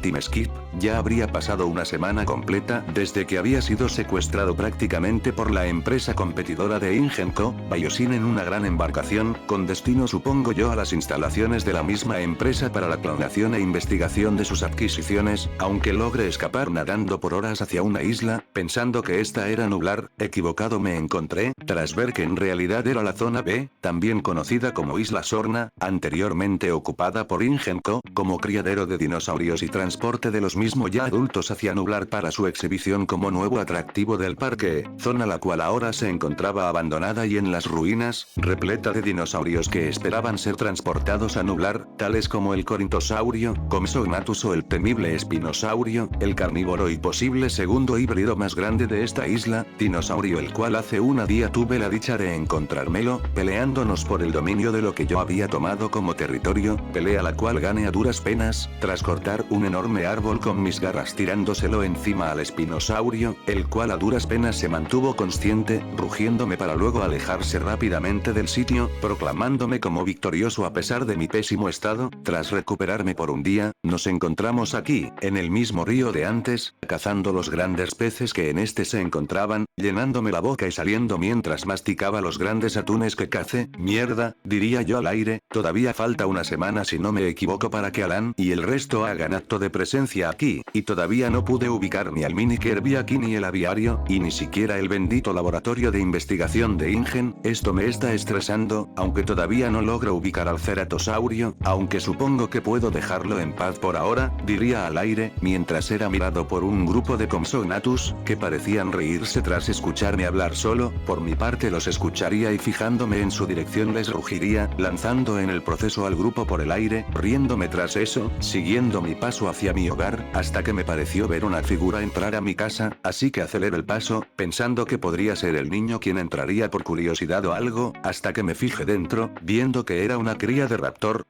Team Skip, ya habría pasado una semana completa desde que había sido secuestrado prácticamente por la empresa competidora de Ingenco, Biosyn, en una gran embarcación, con destino supongo yo a las instalaciones de la misma empresa para la clonación e investigación de sus adquisiciones, aunque logré escapar nadando por horas hacia una isla, pensando que esta era Nublar. Equivocado me encontré, tras ver que en realidad era la zona B, también conocida como Isla Sorna, anteriormente ocupada por Ingenco, como criadero de dinosaurios y transporte de los mismos ya adultos hacia Nublar para su exhibición como nuevo atractivo del parque, zona la cual ahora se encontraba abandonada y en las ruinas, repleta de dinosaurios que esperaban ser transportados a Nublar, tales como el Corintosaurio, Compsognathus o el temible Espinosaurio, el carnívoro y posible segundo híbrido más grande de esta isla, dinosaurio el cual hace un día tuve la dicha de encontrármelo, peleándonos por el dominio de lo que yo había tomado como territorio, pelea la cual gané a duras penas, tras cortar un enorme árbol con mis garras tirándoselo encima al espinosaurio, el cual a duras penas se mantuvo consciente, rugiéndome para luego alejarse rápidamente del sitio, proclamándome como victorioso a pesar de mi pésimo estado. Tras recuperarme por un día, nos encontramos aquí, en el mismo río de antes, cazando los grandes peces que en este se encontraban, llenándome la boca y saliendo mientras masticaba los grandes atunes que cacé. Mierda, diría yo al aire, todavía falta una semana si no me equivoco para que Alan y el resto hagan acto de de presencia aquí, y todavía no pude ubicar ni al mini Kirby aquí ni el aviario, y ni siquiera el bendito laboratorio de investigación de Ingen. Esto me está estresando, aunque todavía no logro ubicar al ceratosaurio, aunque supongo que puedo dejarlo en paz por ahora, diría al aire, mientras era mirado por un grupo de Compsognathus, que parecían reírse tras escucharme hablar solo. Por mi parte los escucharía y fijándome en su dirección les rugiría, lanzando en el proceso al grupo por el aire, riéndome tras eso, siguiendo mi paso hacia mi hogar, hasta que me pareció ver una figura entrar a mi casa, así que aceleré el paso, pensando que podría ser el niño quien entraría por curiosidad o algo, hasta que me fijé dentro, viendo que era una cría de raptor.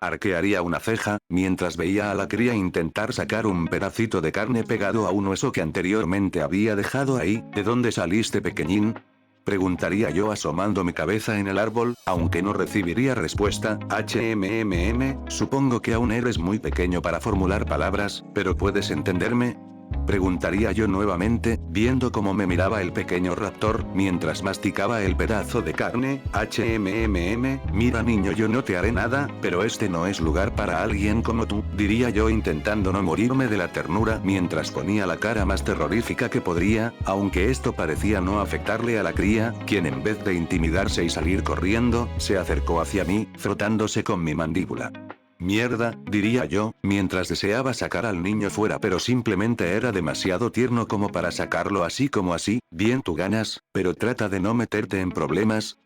Arquearía una ceja, mientras veía a la cría intentar sacar un pedacito de carne pegado a un hueso que anteriormente había dejado ahí. ¿De dónde saliste, pequeñín?, preguntaría yo asomando mi cabeza en el árbol, aunque no recibiría respuesta. Supongo que aún eres muy pequeño para formular palabras, pero ¿puedes entenderme?, preguntaría yo nuevamente, viendo cómo me miraba el pequeño raptor, mientras masticaba el pedazo de carne. Mira niño, yo no te haré nada, pero este no es lugar para alguien como tú, diría yo intentando no morirme de la ternura mientras ponía la cara más terrorífica que podría, aunque esto parecía no afectarle a la cría, quien en vez de intimidarse y salir corriendo, se acercó hacia mí, frotándose con mi mandíbula. Mierda, diría yo, mientras deseaba sacar al niño fuera, pero simplemente era demasiado tierno como para sacarlo así como así. Bien tú ganas, pero trata de no meterte en problemas,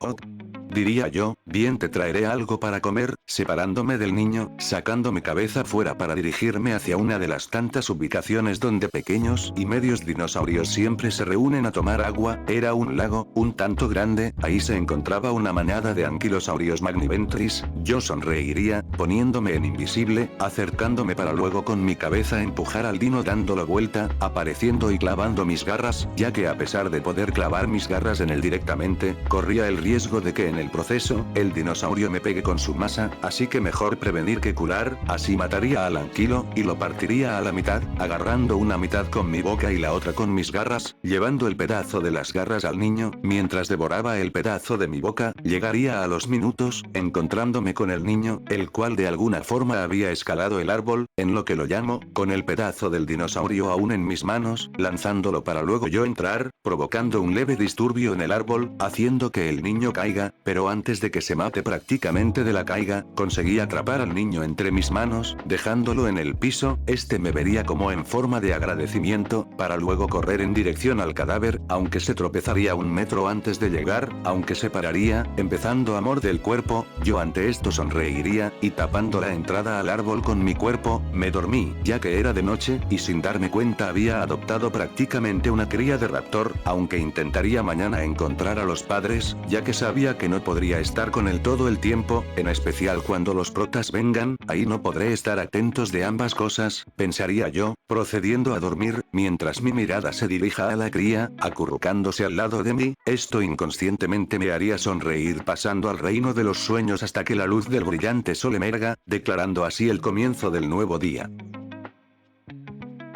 diría yo. Bien, te traeré algo para comer, separándome del niño, sacando mi cabeza fuera para dirigirme hacia una de las tantas ubicaciones donde pequeños y medios dinosaurios siempre se reúnen a tomar agua. Era un lago, un tanto grande, ahí se encontraba una manada de anquilosaurios magniventris. Yo sonreiría, poniéndome en invisible, acercándome para luego con mi cabeza empujar al dino dándolo vuelta, apareciendo y clavando mis garras, ya que a pesar de poder clavar mis garras en él directamente, corría el riesgo de que en el proceso, el dinosaurio me pegue con su masa, así que mejor prevenir que curar. Así mataría al anquilo, y lo partiría a la mitad, agarrando una mitad con mi boca y la otra con mis garras, llevando el pedazo de las garras al niño, mientras devoraba el pedazo de mi boca. Llegaría a los minutos, encontrándome con el niño, el cual de alguna forma había escalado el árbol, en lo que lo llamo, con el pedazo del dinosaurio aún en mis manos, lanzándolo para luego yo entrar, provocando un leve disturbio en el árbol, haciendo que el niño caiga, pero antes de que se mate prácticamente de la caiga, conseguí atrapar al niño entre mis manos, dejándolo en el piso. Este me vería como en forma de agradecimiento, para luego correr en dirección al cadáver, aunque se tropezaría 1 metro antes de llegar, aunque se pararía, empezando a morder el cuerpo. Yo ante esto sonreiría, y tapando la entrada al árbol con mi cuerpo, me dormí, ya que era de noche, y sin darme cuenta había adoptado prácticamente una cría de raptor, aunque intentaría mañana encontrar a los padres, ya que sabía que no podría estar con él todo el tiempo, en especial cuando los protas vengan. Ahí no podré estar atentos de ambas cosas, pensaría yo, procediendo a dormir, mientras mi mirada se dirija a la cría, acurrucándose al lado de mí. Esto inconscientemente me haría sonreír, pasando al reino de los sueños hasta que la luz del brillante sol emerga, declarando así el comienzo del nuevo día.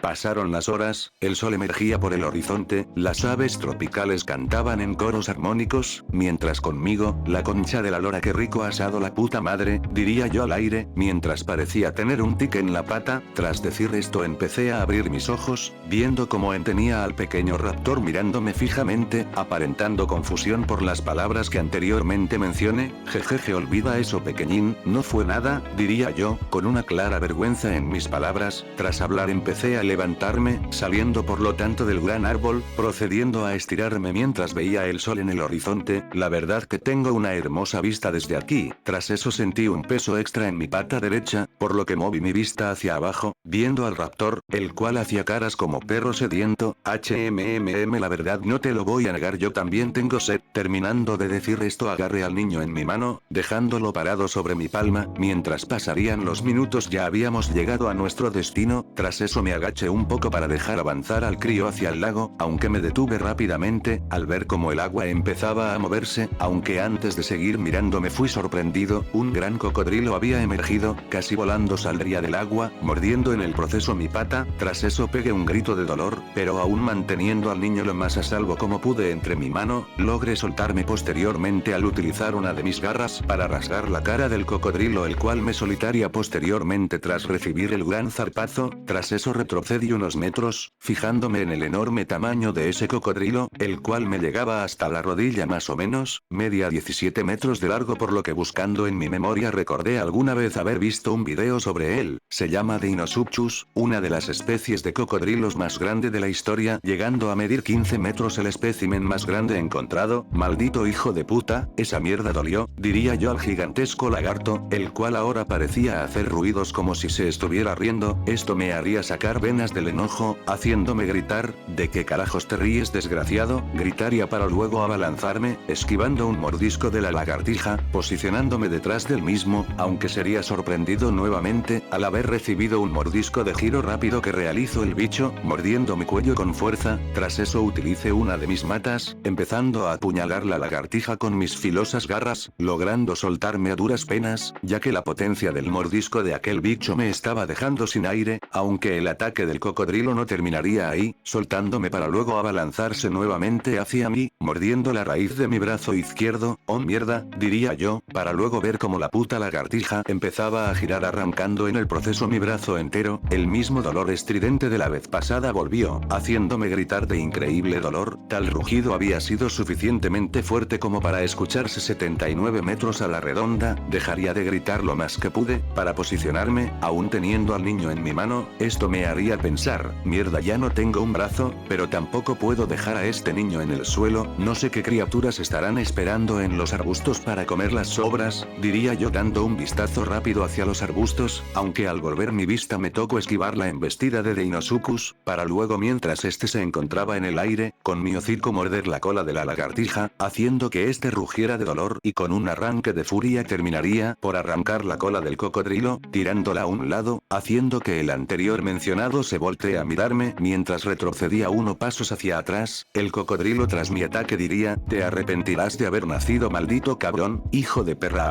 Pasaron las horas, el sol emergía por el horizonte, las aves tropicales cantaban en coros armónicos, mientras conmigo, la concha de la lora, qué rico asado la puta madre, diría yo al aire, mientras parecía tener un tic en la pata. Tras decir esto empecé a abrir mis ojos, viendo cómo tenía al pequeño raptor mirándome fijamente, aparentando confusión por las palabras que anteriormente mencioné. Jejeje, olvida eso pequeñín, no fue nada, diría yo, con una clara vergüenza en mis palabras. Tras hablar empecé a levantarme, saliendo por lo tanto del gran árbol, procediendo a estirarme mientras veía el sol en el horizonte. La verdad que tengo una hermosa vista desde aquí. Tras eso sentí un peso extra en mi pata derecha, por lo que moví mi vista hacia abajo, viendo al raptor, el cual hacía caras como perro sediento. La verdad no te lo voy a negar, yo también tengo sed. Terminando de decir esto agarré al niño en mi mano, dejándolo parado sobre mi palma. Mientras pasarían los minutos ya habíamos llegado a nuestro destino. Tras eso me agaché luché un poco para dejar avanzar al crío hacia el lago, aunque me detuve rápidamente, al ver cómo el agua empezaba a moverse, aunque antes de seguir mirando me fui sorprendido, un gran cocodrilo había emergido, casi volando saldría del agua, mordiendo en el proceso mi pata, tras eso pegué un grito de dolor, pero aún manteniendo al niño lo más a salvo como pude entre mi mano, logré soltarme posteriormente al utilizar una de mis garras para rasgar la cara del cocodrilo, el cual me solitaria posteriormente tras recibir el gran zarpazo. Tras eso retrocedí unos metros, fijándome en el enorme tamaño de ese cocodrilo, el cual me llegaba hasta la rodilla más o menos, media 17 metros de largo, por lo que buscando en mi memoria recordé alguna vez haber visto un video sobre él. Se llama Deinosuchus, una de las especies de cocodrilos más grande de la historia, llegando a medir 15 metros el espécimen más grande encontrado. Maldito hijo de puta, esa mierda dolió, diría yo al gigantesco lagarto, el cual ahora parecía hacer ruidos como si se estuviera riendo. Esto me haría sacar venas del enojo, haciéndome gritar: ¿de qué carajos te ríes, desgraciado? Gritaría para luego abalanzarme, esquivando un mordisco de la lagartija, posicionándome detrás del mismo, aunque sería sorprendido nuevamente, al haber recibido un mordisco de giro rápido que realizó el bicho, mordiendo mi cuello con fuerza. Tras eso utilicé una de mis matas, empezando a apuñalar la lagartija con mis filosas garras, logrando soltarme a duras penas, ya que la potencia del mordisco de aquel bicho me estaba dejando sin aire, aunque el ataque del cocodrilo no terminaría ahí, soltándome para luego abalanzarse nuevamente hacia mí, mordiendo la raíz de mi brazo izquierdo. Oh mierda, diría yo, para luego ver cómo la puta lagartija empezaba a girar, arrancando en el proceso mi brazo entero. El mismo dolor estridente de la vez pasada volvió, haciéndome gritar de increíble dolor. Tal rugido había sido suficientemente fuerte como para escucharse 79 metros a la redonda. Dejaría de gritar lo más que pude, para posicionarme, aún teniendo al niño en mi mano. Esto me haría pensar: mierda, ya no tengo un brazo, pero tampoco puedo dejar a este niño en el suelo. No sé qué criaturas estarán esperando en los arbustos para comer las sobras, diría yo dando un vistazo rápido hacia los arbustos, aunque al volver mi vista me tocó esquivar la embestida de Deinosuchus, para luego, mientras este se encontraba en el aire, con mi hocico morder la cola de la lagartija, haciendo que este rugiera de dolor, y con un arranque de furia terminaría por arrancar la cola del cocodrilo, tirándola a un lado, haciendo que el anterior mencionado se voltee a mirarme mientras retrocedía unos pasos hacia atrás. El cocodrilo tras mi ataque diría: te arrepentirás de haber nacido, maldito cabrón, hijo de perra.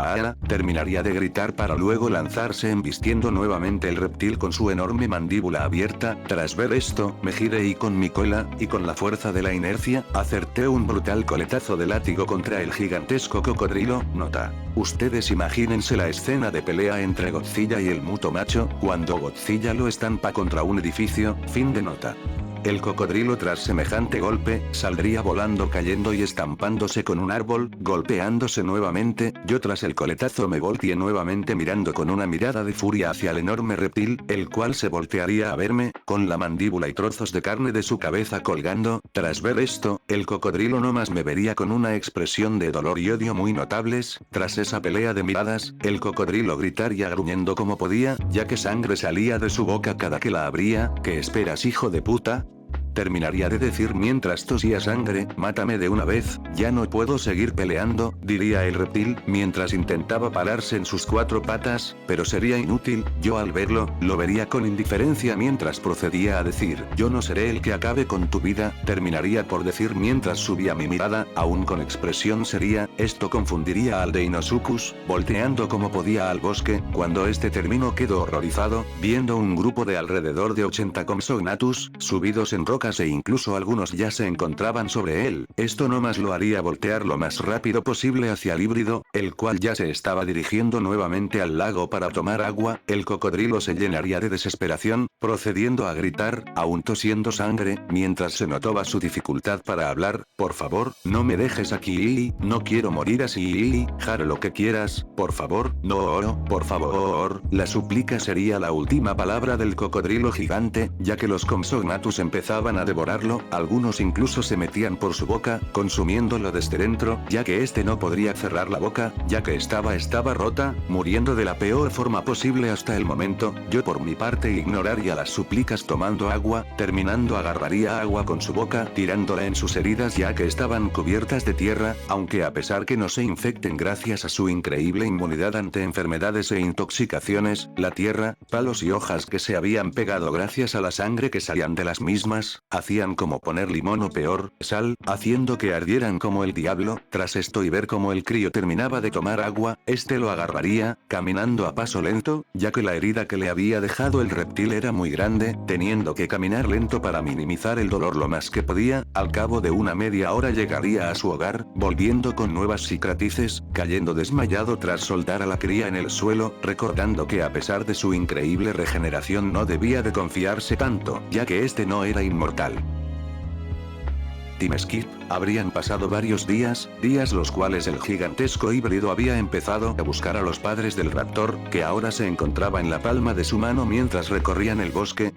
Terminaría de gritar para luego lanzarse embistiendo nuevamente el reptil con su enorme mandíbula abierta. Tras ver esto, me giré y con mi cola, y con la fuerza de la inercia, acerté un brutal coletazo de látigo contra el gigantesco cocodrilo. Nota: ustedes imagínense la escena de pelea entre Godzilla y el muto macho, cuando Godzilla lo estampa contra un edificio. Fin de nota. El cocodrilo tras semejante golpe, saldría volando, cayendo y estampándose con un árbol, golpeándose nuevamente. Yo tras el coletazo me volteé nuevamente mirando con una mirada de furia hacia el enorme reptil, el cual se voltearía a verme, con la mandíbula y trozos de carne de su cabeza colgando. Tras ver esto, el cocodrilo no más me vería con una expresión de dolor y odio muy notables. Tras esa pelea de miradas, el cocodrilo gritaría gruñendo como podía, ya que sangre salía de su boca cada que la abría. ¿Qué esperas, hijo de puta? Terminaría de decir mientras tosía sangre. Mátame de una vez, ya no puedo seguir peleando, diría el reptil, mientras intentaba pararse en sus cuatro patas, pero sería inútil. Yo al verlo, lo vería con indiferencia mientras procedía a decir: yo no seré el que acabe con tu vida, terminaría por decir mientras subía mi mirada, aún con expresión seria. Esto confundiría al Deinosuchus, volteando como podía al bosque. Cuando este terminó quedó horrorizado, viendo un grupo de alrededor de 80 Compsognathus, subidos en rocas e incluso algunos ya se encontraban sobre él. Esto no más lo haría voltear lo más rápido posible hacia el híbrido, el cual ya se estaba dirigiendo nuevamente al lago para tomar agua. El cocodrilo se llenaría de desesperación, procediendo a gritar, aún tosiendo sangre, mientras se notaba su dificultad para hablar: por favor, no me dejes aquí, no quiero morir así, jaro lo que quieras, por favor, no, por favor. La súplica sería la última palabra del cocodrilo gigante, ya que los Compsognathus empezaban comenzaban a devorarlo, algunos incluso se metían por su boca, consumiéndolo desde dentro, ya que este no podría cerrar la boca, ya que estaba rota, muriendo de la peor forma posible hasta el momento. Yo por mi parte ignoraría las súplicas tomando agua, terminando agarraría agua con su boca, tirándola en sus heridas ya que estaban cubiertas de tierra, aunque a pesar que no se infecten gracias a su increíble inmunidad ante enfermedades e intoxicaciones, la tierra, palos y hojas que se habían pegado gracias a la sangre que salían de las mismas, hacían como poner limón o peor, sal, haciendo que ardieran como el diablo. Tras esto y ver cómo el crío terminaba de tomar agua, este lo agarraría, caminando a paso lento, ya que la herida que le había dejado el reptil era muy grande, teniendo que caminar lento para minimizar el dolor lo más que podía. Al cabo de una media hora llegaría a su hogar, volviendo con nuevas cicatrices, cayendo desmayado tras soltar a la cría en el suelo, recordando que a pesar de su increíble regeneración no debía de confiarse tanto, ya que este no era inmortal. Time skip. Habrían pasado varios días los cuales el gigantesco híbrido había empezado a buscar a los padres del raptor, que ahora se encontraba en la palma de su mano mientras recorrían el bosque.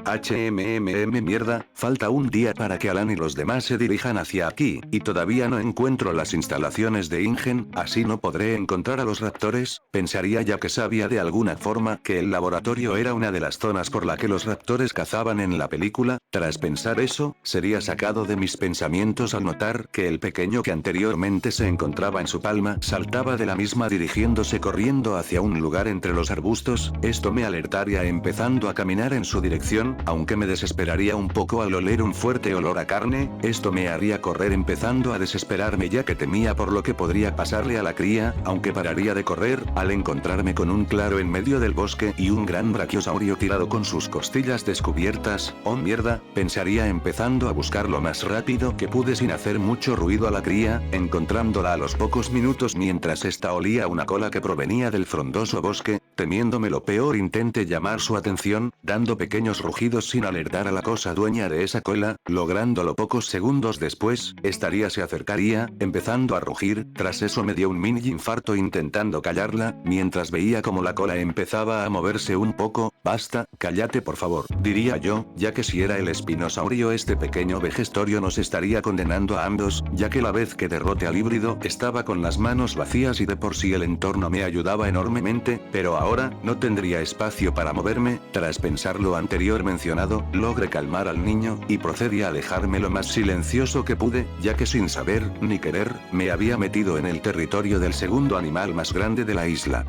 Mierda, falta un día para que Alan y los demás se dirijan hacia aquí, y todavía no encuentro las instalaciones de Ingen, así no podré encontrar a los raptores, pensaría ya que sabía de alguna forma que el laboratorio era una de las zonas por la que los raptores cazaban en la película. Tras pensar eso, sería sacado de mis pensamientos al notar que el pequeño que anteriormente se encontraba en su palma saltaba de la misma dirigiéndose corriendo hacia un lugar entre los arbustos. Esto me alertaría empezando a caminar en su dirección, aunque me desesperaría un poco al oler un fuerte olor a carne. Esto me haría correr empezando a desesperarme ya que temía por lo que podría pasarle a la cría, aunque pararía de correr al encontrarme con un claro en medio del bosque y un gran brachiosaurio tirado con sus costillas descubiertas. Oh mierda, pensaría empezando a buscar lo más rápido que pude sin hacer mucho ruido a la cría, encontrándola a los pocos minutos mientras esta olía una cola que provenía del frondoso bosque. Temiéndome lo peor intenté llamar su atención, dando pequeños rugidos sin alertar a la cosa dueña de esa cola, lográndolo pocos segundos después, estaría se acercaría, empezando a rugir. Tras eso me dio un mini infarto intentando callarla, mientras veía como la cola empezaba a moverse un poco. Basta, cállate por favor, diría yo, ya que si era el espinosaurio este pequeño vejestorio nos estaría condenando a ambos, ya que la vez que derrote al híbrido estaba con las manos vacías y de por sí el entorno me ayudaba enormemente, pero ahora no tendría espacio para moverme. Tras pensar lo anterior mencionado, logré calmar al niño y procedí a alejarme lo más silencioso que pude, ya que sin saber ni querer me había metido en el territorio del segundo animal más grande de la isla.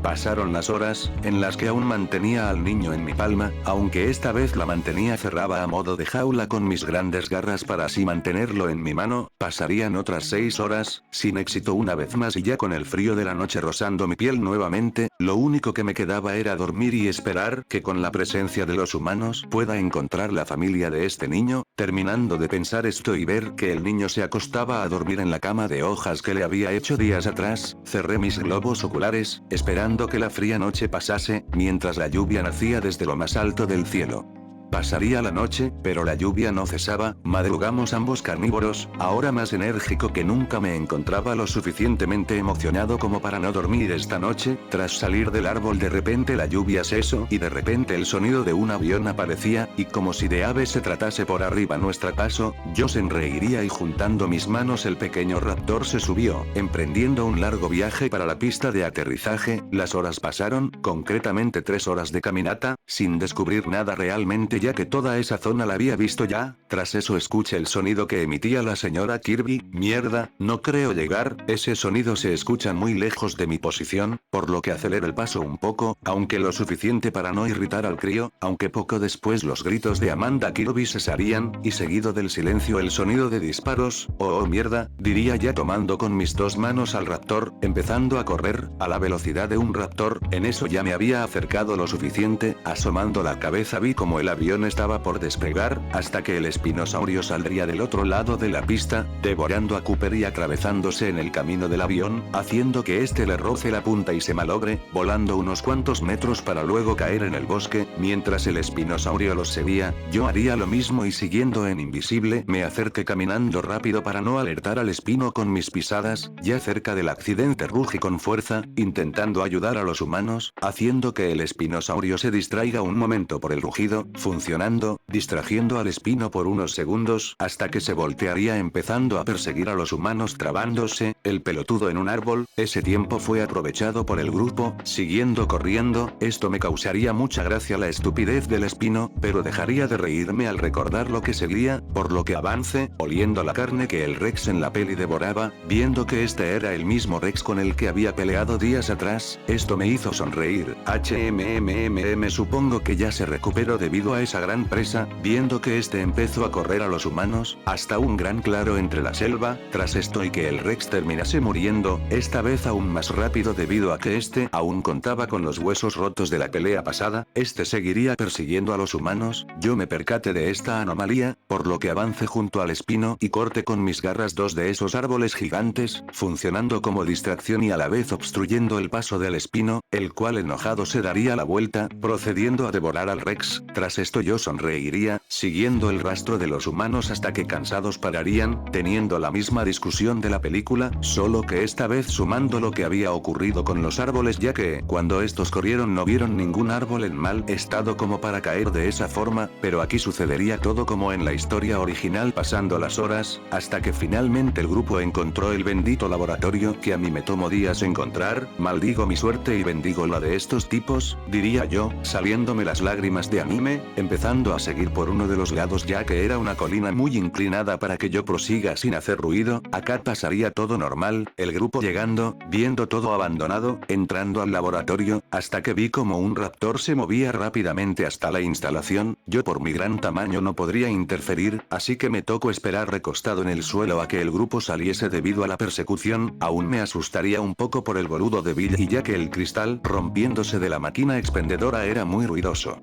Pasaron las horas, en las que aún mantenía al niño en mi palma, aunque esta vez la mantenía cerrada a modo de jaula con mis grandes garras para así mantenerlo en mi mano. Pasarían otras 6 horas, sin éxito una vez más y ya con el frío de la noche rozando mi piel nuevamente, lo único que me quedaba era dormir y esperar que con la presencia de los humanos pueda encontrar la familia de este niño. Terminando de pensar esto y ver que el niño se acostaba a dormir en la cama de hojas que le había hecho días atrás, cerré mis globos oculares, esperando que la fría noche pasase, mientras la lluvia nacía desde lo más alto del cielo. Pasaría la noche, pero la lluvia no cesaba. Madrugamos ambos carnívoros, ahora más enérgico que nunca. Me encontraba lo suficientemente emocionado como para no dormir esta noche. Tras salir del árbol de repente la lluvia cesó y de repente el sonido de un avión aparecía, y como si de aves se tratase por arriba nuestro paso, yo sonreiría y juntando mis manos el pequeño raptor se subió, emprendiendo un largo viaje para la pista de aterrizaje. Las horas pasaron, concretamente 3 horas de caminata, sin descubrir nada realmente ya que toda esa zona la había visto ya. Tras eso escuché el sonido que emitía la señora Kirby. Mierda, no creo llegar, ese sonido se escucha muy lejos de mi posición, por lo que aceleré el paso un poco, aunque lo suficiente para no irritar al crío, aunque poco después los gritos de Amanda Kirby cesarían, y seguido del silencio el sonido de disparos. Oh mierda, diría ya tomando con mis 2 manos al raptor, empezando a correr, a la velocidad de un raptor. En eso ya me había acercado lo suficiente, asomando la cabeza vi como el avión estaba por despegar, hasta que el espinosaurio saldría del otro lado de la pista, devorando a Cooper y atravesándose en el camino del avión, haciendo que este le roce la punta y se malogre, volando unos cuantos metros para luego caer en el bosque. Mientras el espinosaurio los seguía, yo haría lo mismo y siguiendo en invisible, me acerqué caminando rápido para no alertar al espino con mis pisadas. Ya cerca del accidente rugí con fuerza, intentando ayudar a los humanos, haciendo que el espinosaurio se distraiga un momento por el rugido. Funcionó funcionando, distrayendo al espino por unos segundos hasta que se voltearía empezando a perseguir a los humanos trabándose, el pelotudo en un árbol. Ese tiempo fue aprovechado por el grupo, siguiendo corriendo. Esto me causaría mucha gracia la estupidez del espino, pero dejaría de reírme al recordar lo que seguía, por lo que avance, oliendo la carne que el Rex en la peli devoraba, viendo que este era el mismo Rex con el que había peleado días atrás. Esto me hizo sonreír. Supongo que ya se recuperó debido a esa gran presa, viendo que este empezó a correr a los humanos, hasta un gran claro entre la selva. Tras esto y que el Rex terminase muriendo, esta vez aún más rápido debido a que este aún contaba con los huesos rotos de la pelea pasada, este seguiría persiguiendo a los humanos. Yo me percate de esta anomalía, por lo que avance junto al espino y corte con mis garras dos de esos árboles gigantes, funcionando como distracción y a la vez obstruyendo el paso del espino, el cual enojado se daría la vuelta, procediendo a devorar al Rex. Tras esto yo sonreiría, siguiendo el rastro de los humanos hasta que cansados pararían, teniendo la misma discusión de la película, solo que esta vez sumando lo que había ocurrido con los árboles, ya que cuando estos corrieron no vieron ningún árbol en mal estado como para caer de esa forma, pero aquí sucedería todo como en la historia original, pasando las horas, hasta que finalmente el grupo encontró el bendito laboratorio que a mí me tomó días encontrar. Maldigo mi suerte y bendigo la de estos tipos, diría yo, saliéndome las lágrimas de anime, empezando a seguir por uno de los lados ya que era una colina muy inclinada para que yo prosiga sin hacer ruido. Acá pasaría todo normal, el grupo llegando, viendo todo abandonado, entrando al laboratorio, hasta que vi como un raptor se movía rápidamente hasta la instalación. Yo por mi gran tamaño no podría interferir, así que me tocó esperar recostado en el suelo a que el grupo saliese debido a la persecución. Aún me asustaría un poco por el boludo de Bill y ya que el cristal rompiéndose de la máquina expendedora era muy ruidoso.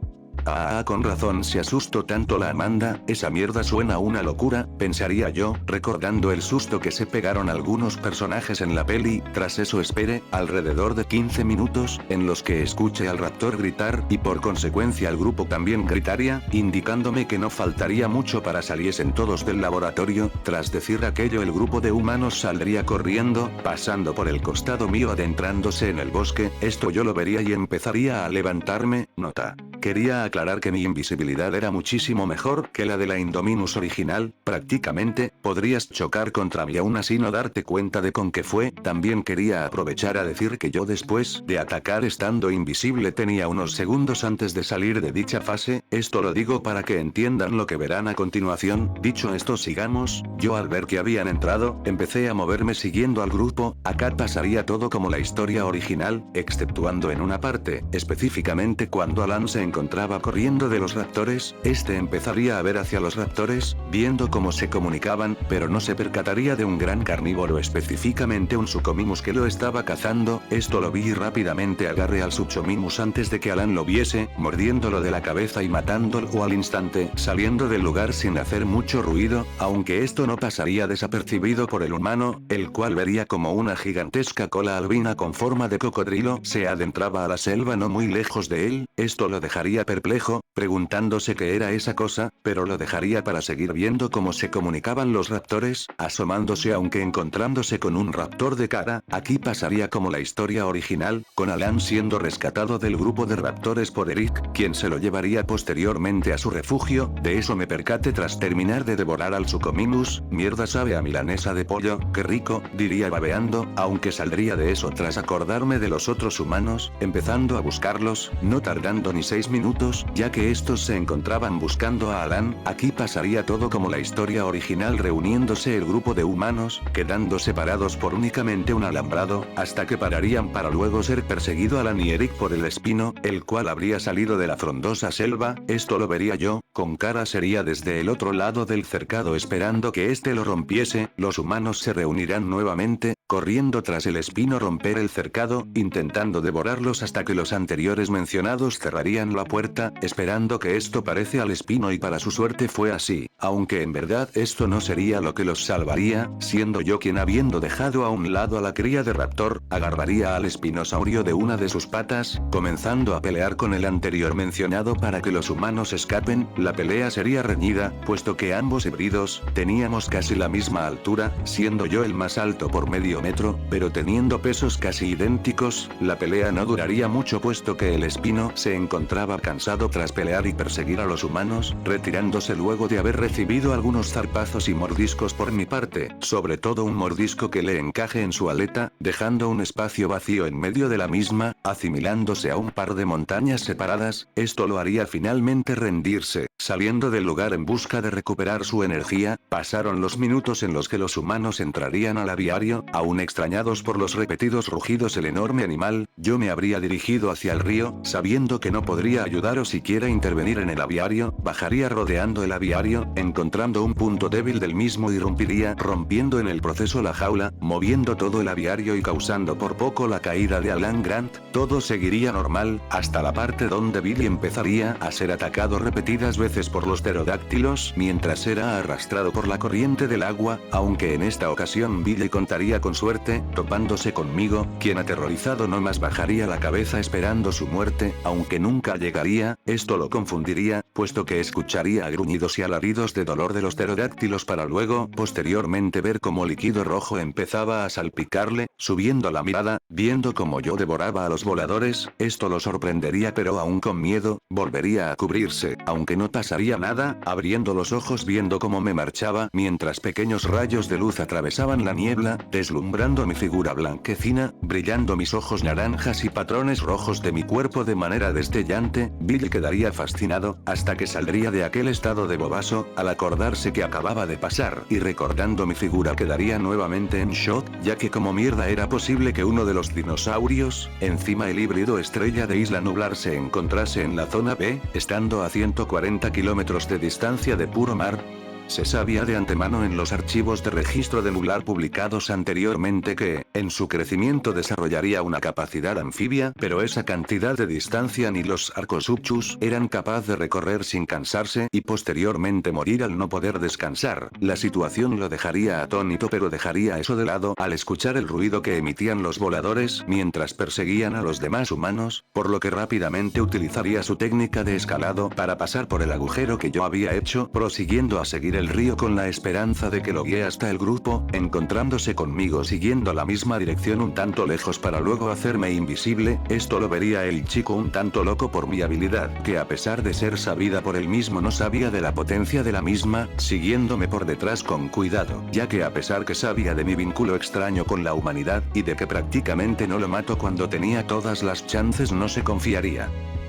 Con razón se asustó tanto la Amanda, esa mierda suena una locura, pensaría yo, recordando el susto que se pegaron algunos personajes en la peli. Tras eso esperé, alrededor de 15 minutos, en los que escuché al raptor gritar, y por consecuencia el grupo también gritaría, indicándome que no faltaría mucho para saliesen todos del laboratorio. Tras decir aquello el grupo de humanos saldría corriendo, pasando por el costado mío adentrándose en el bosque. Esto yo lo vería y empezaría a levantarme. Nota. Quería aclarar que mi invisibilidad era muchísimo mejor que la de la Indominus original, prácticamente, podrías chocar contra mí aún así no darte cuenta de con qué fue. También quería aprovechar a decir que yo después de atacar estando invisible tenía unos segundos antes de salir de dicha fase, esto lo digo para que entiendan lo que verán a continuación. Dicho esto sigamos, yo al ver que habían entrado, empecé a moverme siguiendo al grupo. Acá pasaría todo como la historia original, exceptuando en una parte, específicamente cuando Alan se encontraba corriendo de los raptores, este empezaría a ver hacia los raptores, viendo cómo se comunicaban, pero no se percataría de un gran carnívoro, específicamente un Suchomimus que lo estaba cazando. Esto lo vi y rápidamente agarré al Suchomimus antes de que Alan lo viese, mordiéndolo de la cabeza y matándolo al instante, saliendo del lugar sin hacer mucho ruido, aunque esto no pasaría desapercibido por el humano, el cual vería como una gigantesca cola albina con forma de cocodrilo se adentraba a la selva no muy lejos de él. Esto lo dejaría perplejo, preguntándose qué era esa cosa, pero lo dejaría para seguir viendo cómo se comunicaban los raptores, asomándose aunque encontrándose con un raptor de cara. Aquí pasaría como la historia original, con Alan siendo rescatado del grupo de raptores por Eric, quien se lo llevaría posteriormente a su refugio. De eso me percate tras terminar de devorar al Suchomimus. Mierda, sabe a milanesa de pollo, qué rico, diría babeando, aunque saldría de eso tras acordarme de los otros humanos, empezando a buscarlos, no tardando ni 6 minutos, ya que estos se encontraban buscando a Alan. Aquí pasaría todo como la historia original, reuniéndose el grupo de humanos, quedando separados por únicamente un alambrado, hasta que pararían para luego ser perseguido Alan y Eric por el espino, el cual habría salido de la frondosa selva. Esto lo vería yo, con cara sería desde el otro lado del cercado esperando que este lo rompiese. Los humanos se reunirán nuevamente, corriendo tras el espino romper el cercado, intentando devorarlos hasta que los anteriores mencionados cerrarían la puerta, esperando que esto parece al espino, y para su suerte fue así, aunque en verdad esto no sería lo que los salvaría, siendo yo quien, habiendo dejado a un lado a la cría de raptor, agarraría al espinosaurio de una de sus patas, comenzando a pelear con el anterior mencionado para que los humanos escapen. La pelea sería reñida, puesto que ambos híbridos teníamos casi la misma altura, siendo yo el más alto por medio aviómetro, pero teniendo pesos casi idénticos, la pelea no duraría mucho puesto que el espino se encontraba cansado tras pelear y perseguir a los humanos, retirándose luego de haber recibido algunos zarpazos y mordiscos por mi parte, sobre todo un mordisco que le encaje en su aleta, dejando un espacio vacío en medio de la misma, asimilándose a un par de montañas separadas. Esto lo haría finalmente rendirse. Saliendo del lugar en busca de recuperar su energía, pasaron los minutos en los que los humanos entrarían al aviario, aún extrañados por los repetidos rugidos del enorme animal. Yo me habría dirigido hacia el río, sabiendo que no podría ayudar o siquiera intervenir en el aviario, bajaría rodeando el aviario, encontrando un punto débil del mismo y rompiendo en el proceso la jaula, moviendo todo el aviario y causando por poco la caída de Alan Grant. Todo seguiría normal, hasta la parte donde Billy empezaría a ser atacado repetidas veces por los pterodáctilos mientras era arrastrado por la corriente del agua, aunque en esta ocasión Billy contaría con suerte, topándose conmigo, quien aterrorizado no más bajaría la cabeza esperando su muerte, aunque nunca llegaría. Esto lo confundiría, puesto que escucharía gruñidos y alaridos de dolor de los pterodáctilos para luego, posteriormente ver cómo líquido rojo empezaba a salpicarle, subiendo la mirada, viendo cómo yo devoraba a los voladores. Esto lo sorprendería, pero aún con miedo, volvería a cubrirse, aunque no pasaría nada, abriendo los ojos viendo cómo me marchaba mientras pequeños rayos de luz atravesaban la niebla, deslumbrando mi figura blanquecina, brillando mis ojos naranjas y patrones rojos de mi cuerpo de manera destellante. Billy quedaría fascinado, hasta que saldría de aquel estado de bobazo, al acordarse que acababa de pasar, y recordando mi figura quedaría nuevamente en shock, ya que como mierda era posible que uno de los dinosaurios, encima el híbrido estrella de Isla Nublar, se encontrase en la zona B, estando a 140 kilómetros de distancia de puro mar. Se sabía de antemano en los archivos de registro de Nublar publicados anteriormente que, en su crecimiento desarrollaría una capacidad anfibia, pero esa cantidad de distancia ni los Arcosupchus eran capaz de recorrer sin cansarse y posteriormente morir al no poder descansar. La situación lo dejaría atónito, pero dejaría eso de lado al escuchar el ruido que emitían los voladores mientras perseguían a los demás humanos, por lo que rápidamente utilizaría su técnica de escalado para pasar por el agujero que yo había hecho, prosiguiendo a seguir el río con la esperanza de que lo guíe hasta el grupo, encontrándose conmigo siguiendo la misma dirección un tanto lejos para luego hacerme invisible. Esto lo vería el chico un tanto loco por mi habilidad, que a pesar de ser sabida por él mismo no sabía de la potencia de la misma, siguiéndome por detrás con cuidado, ya que a pesar que sabía de mi vínculo extraño con la humanidad, y de que prácticamente no lo mato cuando tenía todas las chances, no se confiaría.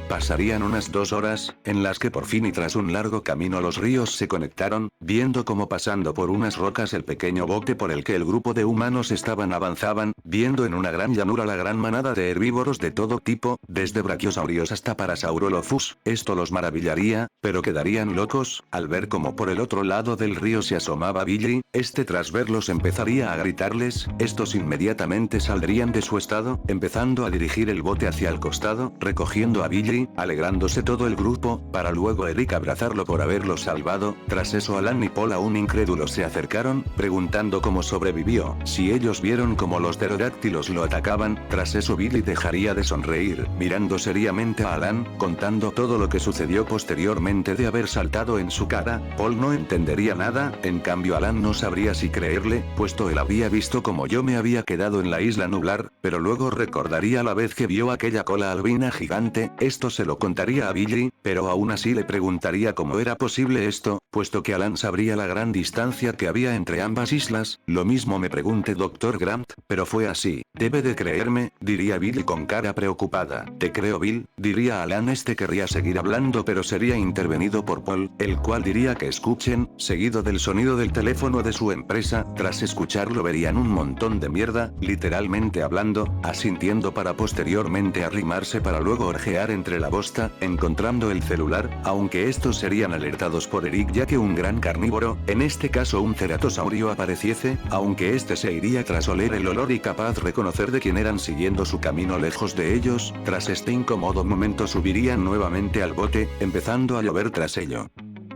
Pasarían unas 2 horas, en las que por fin y tras un largo camino los ríos se conectaron, viendo cómo pasando por unas rocas el pequeño bote por el que el grupo de humanos avanzaban, viendo en una gran llanura la gran manada de herbívoros de todo tipo, desde brachiosaurios hasta parasaurolophus. Esto los maravillaría, pero quedarían locos, al ver cómo por el otro lado del río se asomaba Billy. Tras verlos empezaría a gritarles. Estos inmediatamente saldrían de su estado, empezando a dirigir el bote hacia el costado, recogiendo a Billy, alegrándose todo el grupo, para luego Eric abrazarlo por haberlo salvado. Tras eso Alan y Paul, aún incrédulos, se acercaron, preguntando cómo sobrevivió, si ellos vieron cómo los pterodáctilos lo atacaban. Tras eso Billy dejaría de sonreír, mirando seriamente a Alan, contando todo lo que sucedió posteriormente de haber saltado en su cara. Paul no entendería nada, en cambio Alan no sabría si creerle, puesto él había visto cómo yo me había quedado en la Isla Nublar, pero luego recordaría la vez que vio aquella cola albina gigante. Esto se lo contaría a Billy, pero aún así le preguntaría cómo era posible esto, puesto que Alan sabría la gran distancia que había entre ambas islas. Lo mismo me pregunte Dr. Grant, pero fue así. Debe de creerme, diría Billy con cara preocupada. Te creo, Bill, diría Alan. Querría seguir hablando, pero sería intervenido por Paul, el cual diría que escuchen, seguido del sonido del teléfono de su empresa. Tras escucharlo verían un montón de mierda, literalmente hablando, asintiendo para posteriormente arrimarse para luego orjear entre la bosta, encontrando el celular, aunque estos serían alertados por Eric, ya que un gran carnívoro, en este caso un ceratosaurio, apareciese, aunque se iría tras oler el olor y capaz reconocer de quién eran siguiendo su camino lejos de ellos. Tras este incómodo momento subirían nuevamente al bote, empezando a llover tras ello.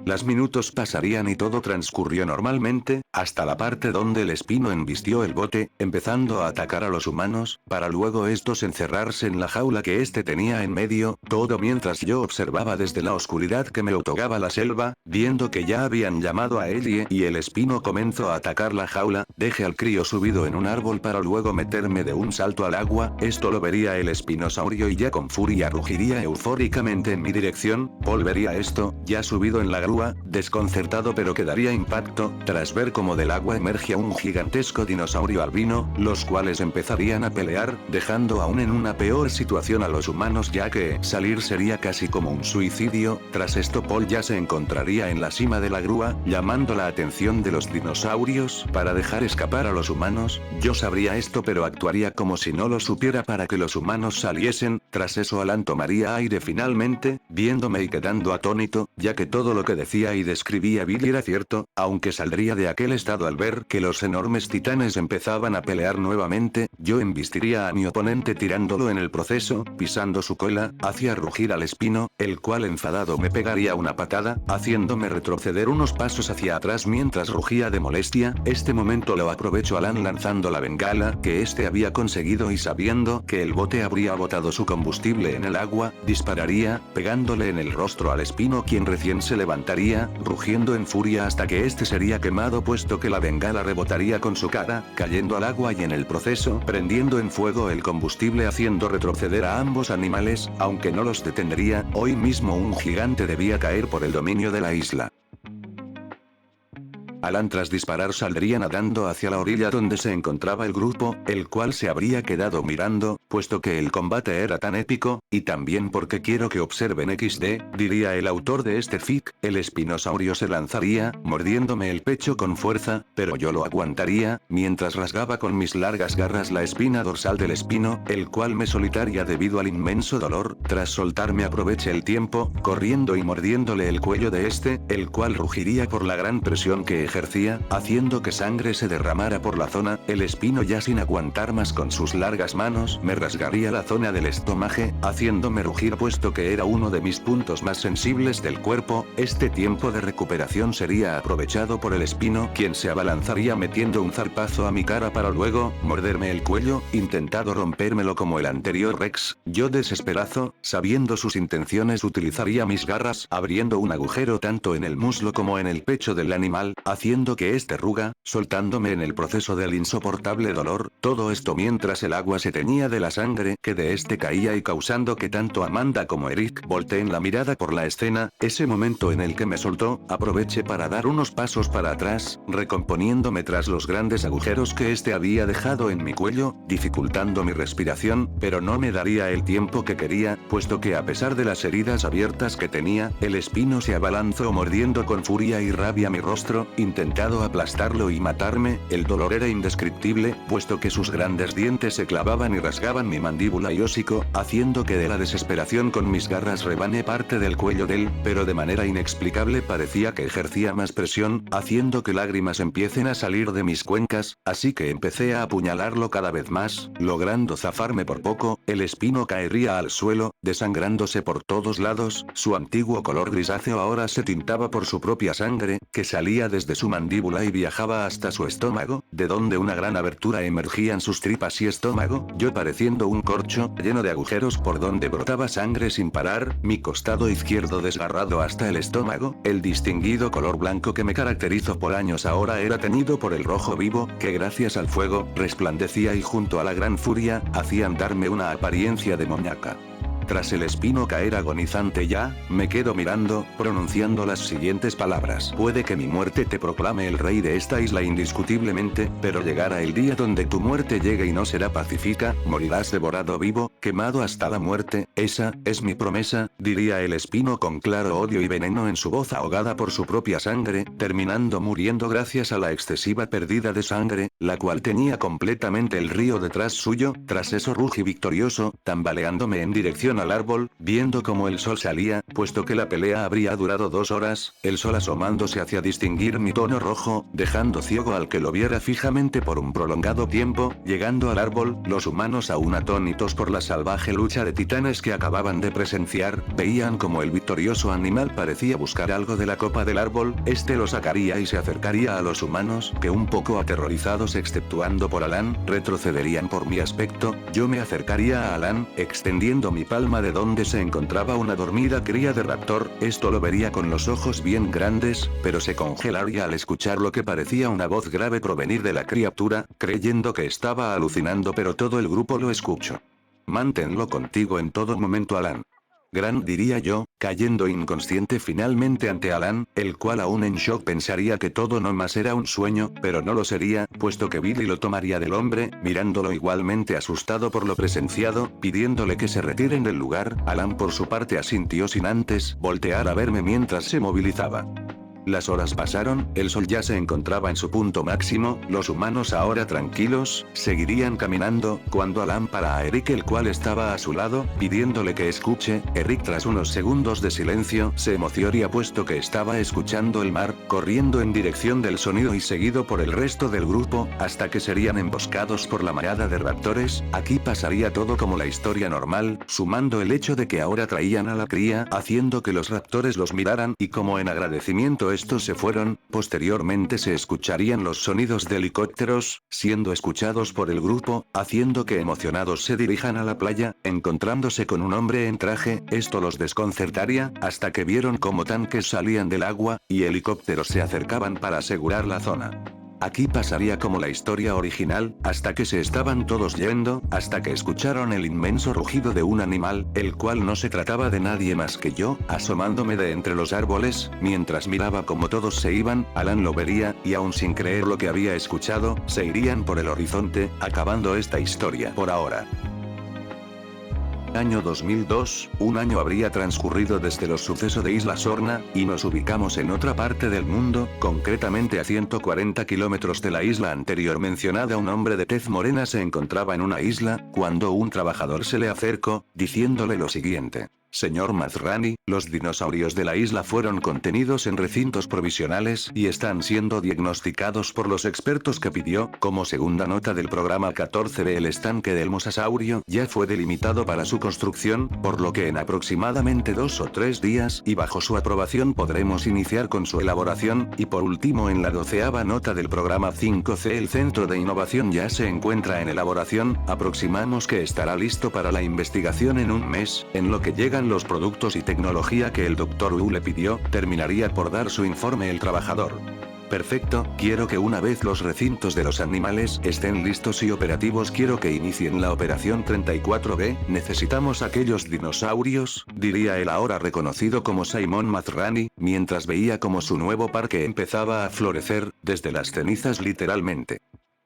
Los minutos pasarían y todo transcurrió normalmente, hasta la parte donde el espino embistió el bote, empezando a atacar a los humanos, para luego estos encerrarse en la jaula que este tenía en medio, todo mientras yo observaba desde la oscuridad que me otorgaba la selva, viendo que ya habían llamado a Ellie y el espino comenzó a atacar la jaula, dejé al crío subido en un árbol para luego meterme de un salto al agua, esto lo vería el espinosaurio y ya con furia rugiría eufóricamente en mi dirección, Paul vería esto, ya subido en la grúa, desconcertado pero que daría impacto, tras ver cómo del agua emergía un gigantesco dinosaurio albino, los cuales empezarían a pelear, dejando aún en una peor situación a los humanos ya que salir sería casi como un suicidio, tras esto Paul ya se encontraría en la cima de la grúa, llamando la atención de los dinosaurios para dejar escapar a los humanos, yo sabría esto pero actuaría como si no lo supiera para que los humanos saliesen, tras eso Alan tomaría aire finalmente, viéndome y quedando atónito, ya que todo lo que decía y describía Billy era cierto, aunque saldría de aquel estado al ver que los enormes titanes empezaban a pelear nuevamente, yo embistiría a mi oponente tirándolo en el proceso, pisando su cola, hacía rugir al espino, el cual enfadado me pegaría una patada, haciéndome retroceder unos pasos hacia atrás mientras rugía de molestia, este momento lo aprovechó Alan lanzando la bengala que este había conseguido y sabiendo que el bote habría botado su combustible en el agua, dispararía, pegándole en el rostro al espino quien recién se levantaría, rugiendo en furia hasta que este sería quemado puesto que la bengala rebotaría con su cara, cayendo al agua y en el proceso prendiendo en fuego el combustible haciendo retroceder a ambos animales, aunque no los detendría, hoy mismo un gigante debía caer por el dominio de la isla. Alan tras disparar saldría nadando hacia la orilla donde se encontraba el grupo, el cual se habría quedado mirando, puesto que el combate era tan épico, y también porque quiero que observen XD, diría el autor de este fic, el espinosaurio se lanzaría, mordiéndome el pecho con fuerza, pero yo lo aguantaría, mientras rasgaba con mis largas garras la espina dorsal del espino, el cual me solitaría debido al inmenso dolor, tras soltarme aproveché el tiempo, corriendo y mordiéndole el cuello de este, el cual rugiría por la gran presión que ejercía, haciendo que sangre se derramara por la zona, el espino ya sin aguantar más con sus largas manos me rasgaría la zona del estómago, haciéndome rugir puesto que era uno de mis puntos más sensibles del cuerpo, este tiempo de recuperación sería aprovechado por el espino quien se abalanzaría metiendo un zarpazo a mi cara para luego, morderme el cuello, intentado rompérmelo como el anterior Rex, yo desesperado, sabiendo sus intenciones utilizaría mis garras abriendo un agujero tanto en el muslo como en el pecho del animal, haciendo que este ruga, soltándome en el proceso del insoportable dolor, todo esto mientras el agua se teñía de la sangre que de este caía y causando que tanto Amanda como Eric volteen la mirada por la escena, ese momento en el que me soltó, aproveché para dar unos pasos para atrás, recomponiéndome tras los grandes agujeros que este había dejado en mi cuello, dificultando mi respiración, pero no me daría el tiempo que quería, puesto que a pesar de las heridas abiertas que tenía, el espino se abalanzó mordiendo con furia y rabia mi rostro, intentado aplastarlo y matarme, el dolor era indescriptible, puesto que sus grandes dientes se clavaban y rasgaban mi mandíbula y hocico, haciendo que de la desesperación con mis garras rebane parte del cuello de él, pero de manera inexplicable parecía que ejercía más presión, haciendo que lágrimas empiecen a salir de mis cuencas, así que empecé a apuñalarlo cada vez más, logrando zafarme por poco, el espino caería al suelo, desangrándose por todos lados, su antiguo color grisáceo ahora se tintaba por su propia sangre, que salía desde su mandíbula y viajaba hasta su estómago, de donde una gran abertura emergían sus tripas y estómago, yo pareciendo un corcho, lleno de agujeros por donde brotaba sangre sin parar, mi costado izquierdo desgarrado hasta el estómago, el distinguido color blanco que me caracterizó por años ahora era teñido por el rojo vivo, que gracias al fuego, resplandecía y junto a la gran furia, hacían darme una apariencia demoníaca. Tras el espino caer agonizante ya, me quedo mirando, pronunciando las siguientes palabras. Puede que mi muerte te proclame el rey de esta isla indiscutiblemente, pero llegará el día donde tu muerte llegue y no será pacífica, morirás devorado vivo, quemado hasta la muerte, esa, es mi promesa, diría el espino con claro odio y veneno en su voz ahogada por su propia sangre, terminando muriendo gracias a la excesiva pérdida de sangre, la cual tenía completamente el río detrás suyo, tras eso rugí victorioso, tambaleándome en dirección al árbol, viendo cómo el sol salía, puesto que la pelea habría durado 2 horas, el sol asomándose hacia distinguir mi tono rojo, dejando ciego al que lo viera fijamente por un prolongado tiempo. Llegando al árbol, los humanos aún atónitos por la salvaje lucha de titanes que acababan de presenciar, veían como el victorioso animal parecía buscar algo de la copa del árbol, este lo sacaría y se acercaría a los humanos, que un poco aterrorizados exceptuando por Alan, retrocederían por mi aspecto. Yo me acercaría a Alan, extendiendo mi palma de donde se encontraba una dormida cría de raptor, esto lo vería con los ojos bien grandes, pero se congelaría al escuchar lo que parecía una voz grave provenir de la criatura, creyendo que estaba alucinando, pero todo el grupo lo escuchó. Manténlo contigo en todo momento, Alan. Gran, diría yo, cayendo inconsciente finalmente ante Alan, el cual aún en shock pensaría que todo no más era un sueño, pero no lo sería, puesto que Billy lo tomaría del hombre, mirándolo igualmente asustado por lo presenciado, pidiéndole que se retiren del lugar. Alan por su parte asintió sin antes voltear a verme mientras se movilizaba. Las horas pasaron, el sol ya se encontraba en su punto máximo, los humanos ahora tranquilos, seguirían caminando, cuando Alan para a Eric, el cual estaba a su lado, pidiéndole que escuche. Eric tras unos segundos de silencio, se emocionaría puesto que estaba escuchando el mar, corriendo en dirección del sonido y seguido por el resto del grupo, hasta que serían emboscados por la manada de raptores. Aquí pasaría todo como la historia normal, sumando el hecho de que ahora traían a la cría, haciendo que los raptores los miraran y como en agradecimiento estos se fueron. Posteriormente se escucharían los sonidos de helicópteros, siendo escuchados por el grupo, haciendo que emocionados se dirijan a la playa, encontrándose con un hombre en traje. Esto los desconcertaría, hasta que vieron cómo tanques salían del agua, y helicópteros se acercaban para asegurar la zona. Aquí pasaría como la historia original, hasta que se estaban todos yendo, hasta que escucharon el inmenso rugido de un animal, el cual no se trataba de nadie más que yo, asomándome de entre los árboles. Mientras miraba cómo todos se iban, Alan lo vería, y aún sin creer lo que había escuchado, se irían por el horizonte, acabando esta historia por ahora. Año 2002, un año habría transcurrido desde los sucesos de Isla Sorna, y nos ubicamos en otra parte del mundo, concretamente a 140 kilómetros de la isla anterior mencionada. Un hombre de tez morena se encontraba en una isla, cuando un trabajador se le acercó, diciéndole lo siguiente: Señor Mazrani, los dinosaurios de la isla fueron contenidos en recintos provisionales y están siendo diagnosticados por los expertos que pidió. Como segunda nota del programa 14B, el estanque del mosasaurio ya fue delimitado para su construcción, por lo que en aproximadamente 2 o 3 días, y bajo su aprobación, podremos iniciar con su elaboración. Y por último, en la 12ª nota del programa 5C, el centro de innovación ya se encuentra en elaboración, aproximamos que estará listo para la investigación en un mes, en lo que llegan los productos y tecnología que el Dr. Wu le pidió. Terminaría por dar su informe el trabajador. Perfecto, quiero que una vez los recintos de los animales estén listos y operativos, quiero que inicien la operación 34B, necesitamos aquellos dinosaurios, diría el ahora reconocido como Simon Mazrani, mientras veía como su nuevo parque empezaba a florecer, desde las cenizas literalmente.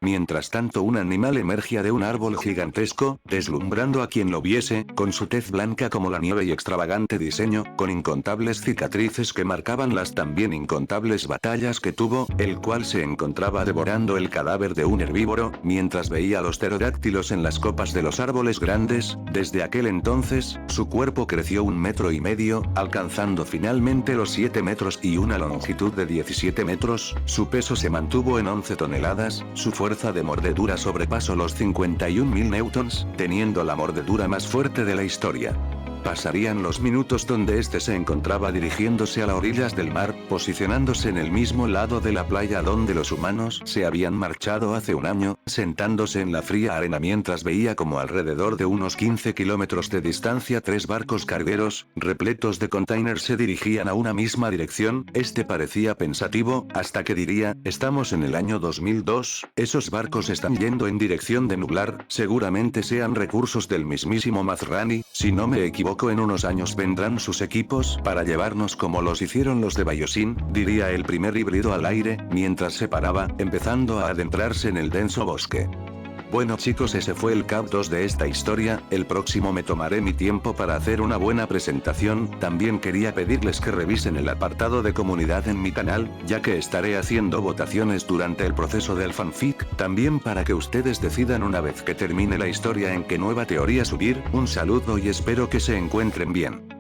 Mientras tanto, un animal emergía de un árbol gigantesco, deslumbrando a quien lo viese, con su tez blanca como la nieve y extravagante diseño, con incontables cicatrices que marcaban las también incontables batallas que tuvo, el cual se encontraba devorando el cadáver de un herbívoro, mientras veía los pterodáctilos en las copas de los árboles grandes. Desde aquel entonces, su cuerpo creció 1,5 metros, alcanzando finalmente los 7 metros y una longitud de 17 metros, su peso se mantuvo en 11 toneladas, su fuerza de mordedura sobrepasó los 51.000 newtons, teniendo la mordedura más fuerte de la historia. Pasarían los minutos donde este se encontraba dirigiéndose a las orillas del mar, posicionándose en el mismo lado de la playa donde los humanos se habían marchado hace un año, sentándose en la fría arena mientras veía como alrededor de unos 15 kilómetros de distancia 3 barcos cargueros, repletos de containers, se dirigían a una misma dirección. Este parecía pensativo, hasta que diría: estamos en el año 2002, esos barcos están yendo en dirección de Nublar, seguramente sean recursos del mismísimo Mazrani, si no me equivoco. En unos años vendrán sus equipos para llevarnos como los hicieron los de Biosyn, diría el primer híbrido al aire, mientras se paraba, empezando a adentrarse en el denso bosque. Bueno chicos, ese fue el cap 2 de esta historia. El próximo me tomaré mi tiempo para hacer una buena presentación. También quería pedirles que revisen el apartado de comunidad en mi canal, ya que estaré haciendo votaciones durante el proceso del fanfic, también para que ustedes decidan una vez que termine la historia en qué nueva teoría subir. Un saludo y espero que se encuentren bien.